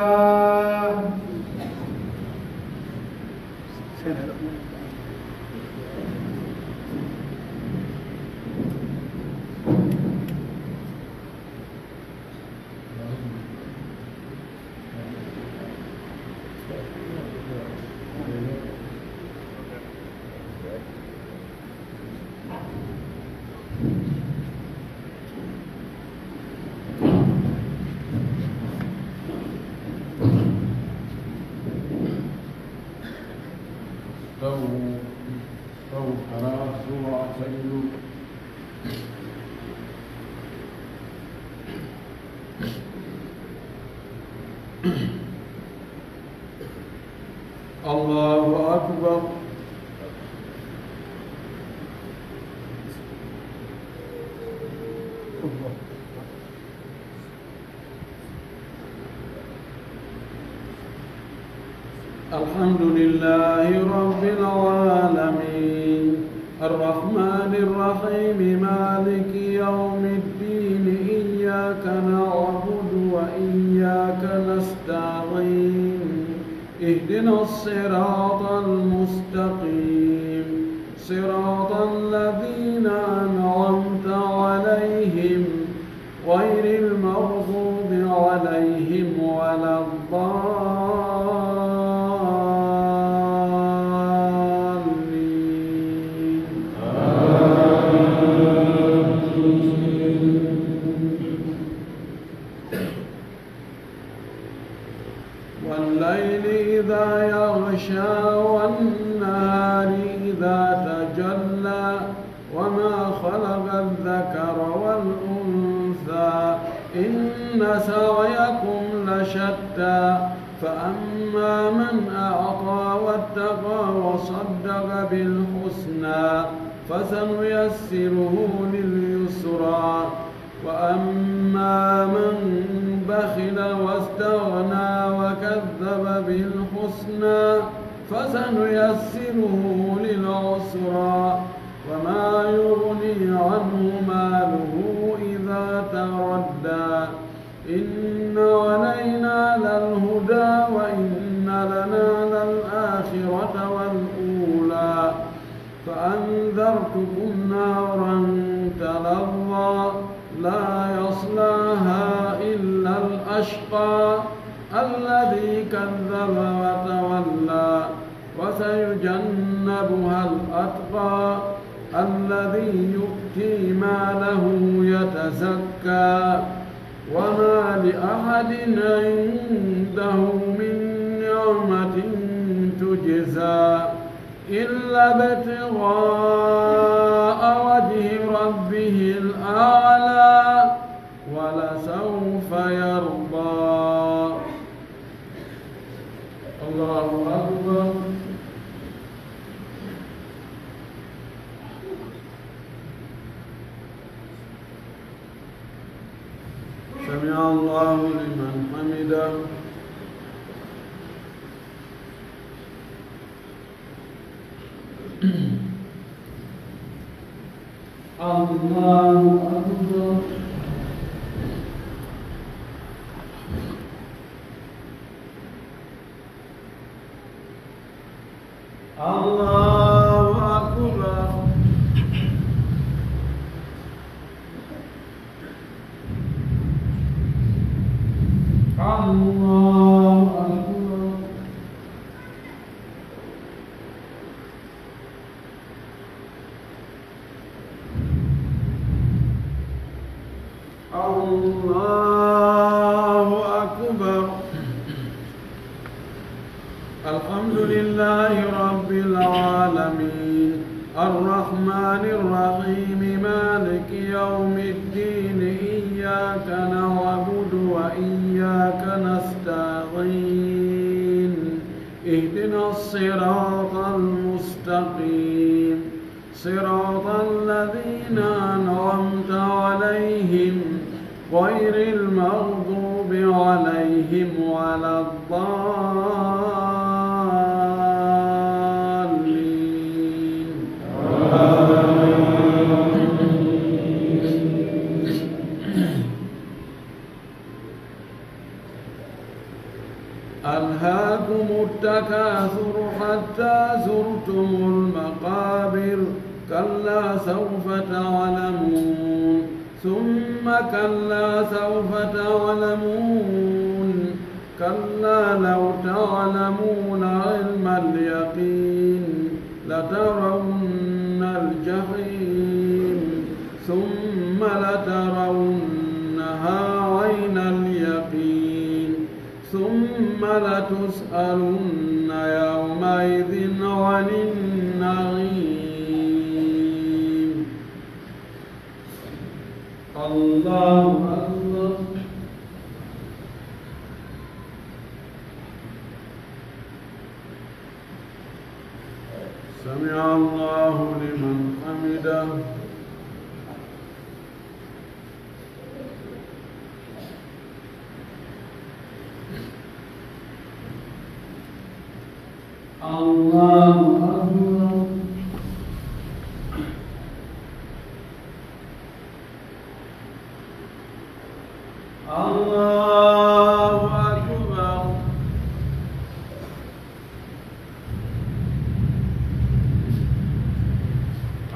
الله أكبر. الحمد لله رب العالمين الرحمن الرحيم مالك يوم الدين إياك نعبد وإياك نستعين اهدنا الصراط المستقيم صراط الذين أنعمت عليهم غير المغضوب عليهم ولا الضالين. والليل إذا يغشى والنهار إذا تجلى وما خلق الذكر والأنثى إن سعيكم لشتى فأما من أعطى واتقى وصدق بالحسنى فسنيسره لليسرى وأما من بخل واستغنى وكذب بالحسنى فسنيسره للعسرى وما يغني عنه ماله إذا تردى إن علينا للهدى وإن لنا للآخرة والأولى فأنذرتكم نارا تلظى لا يصلاها إلا الأشقى الذي كذب وتولى وسيجنبها الأتقى الذي يؤتي ماله يتزكى وما لأحد عنده من نعمة تجزى إلا ابتغاء وجه ربه الأعلى ولسوف يرضى. الله أكبر. سمع الله لمن حمده. الله أكبر. الله أكبر. الله أكبر. الله أكبر. الحمد لله رب العالمين الرحمن الرحيم مالك يوم الدين إياك نعبد وإياك نستعين اهدنا الصراط المستقيم صراط الذين أنعمت عليهم غير المغضوب عليهم ولا الضالين. ألهاكم التكاثر حتى زرتم المقابر كلا سوف تعلمون ثم كلا سوف تعلمون كلا لو تعلمون علم اليقين لترون الجحيم ثم لترونها عين اليقين ثم لتسألن يومئذ عن النعيم. الله أكبر. سمع الله لمن حمده. الله أكبر. الله أكبر.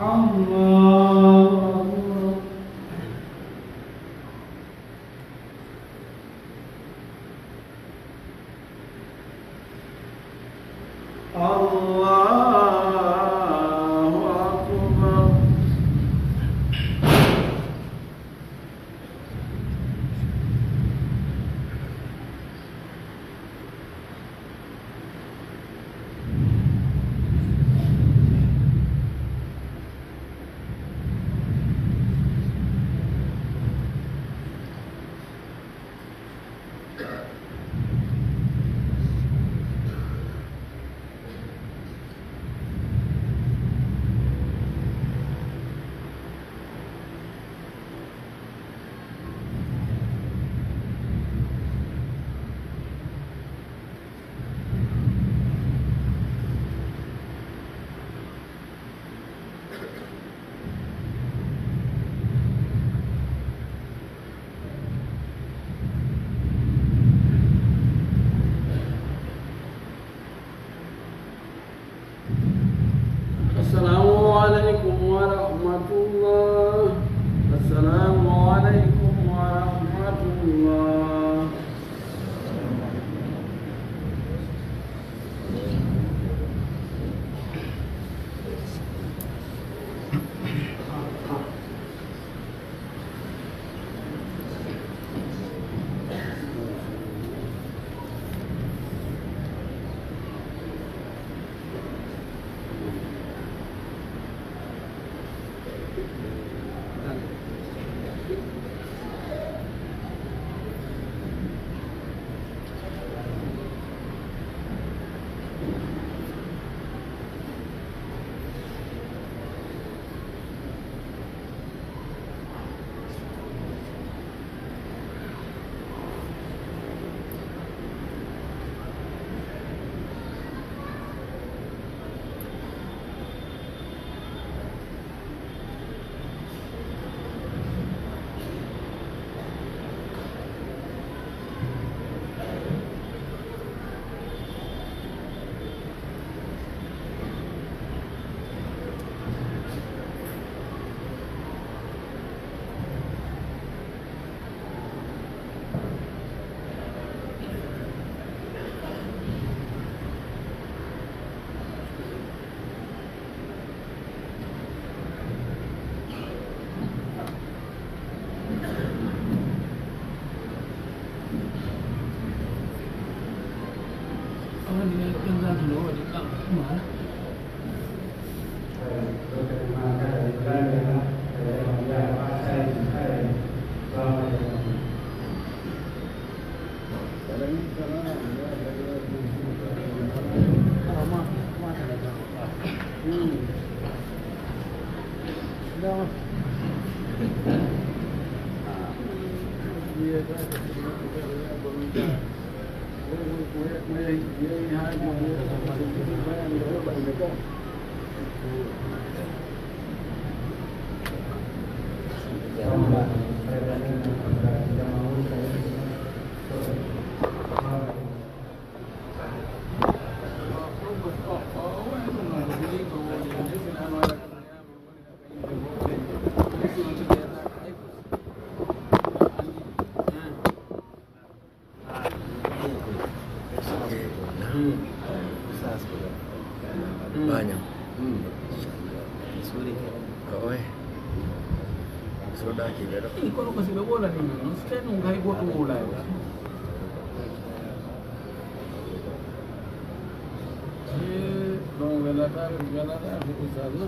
الله أكبر. الله أكبر. banyak. Kau sudah kita. Ini kalau kasih bola ni, mesti nunggu gua tu bola. Dong, gelatar, itu sahaja.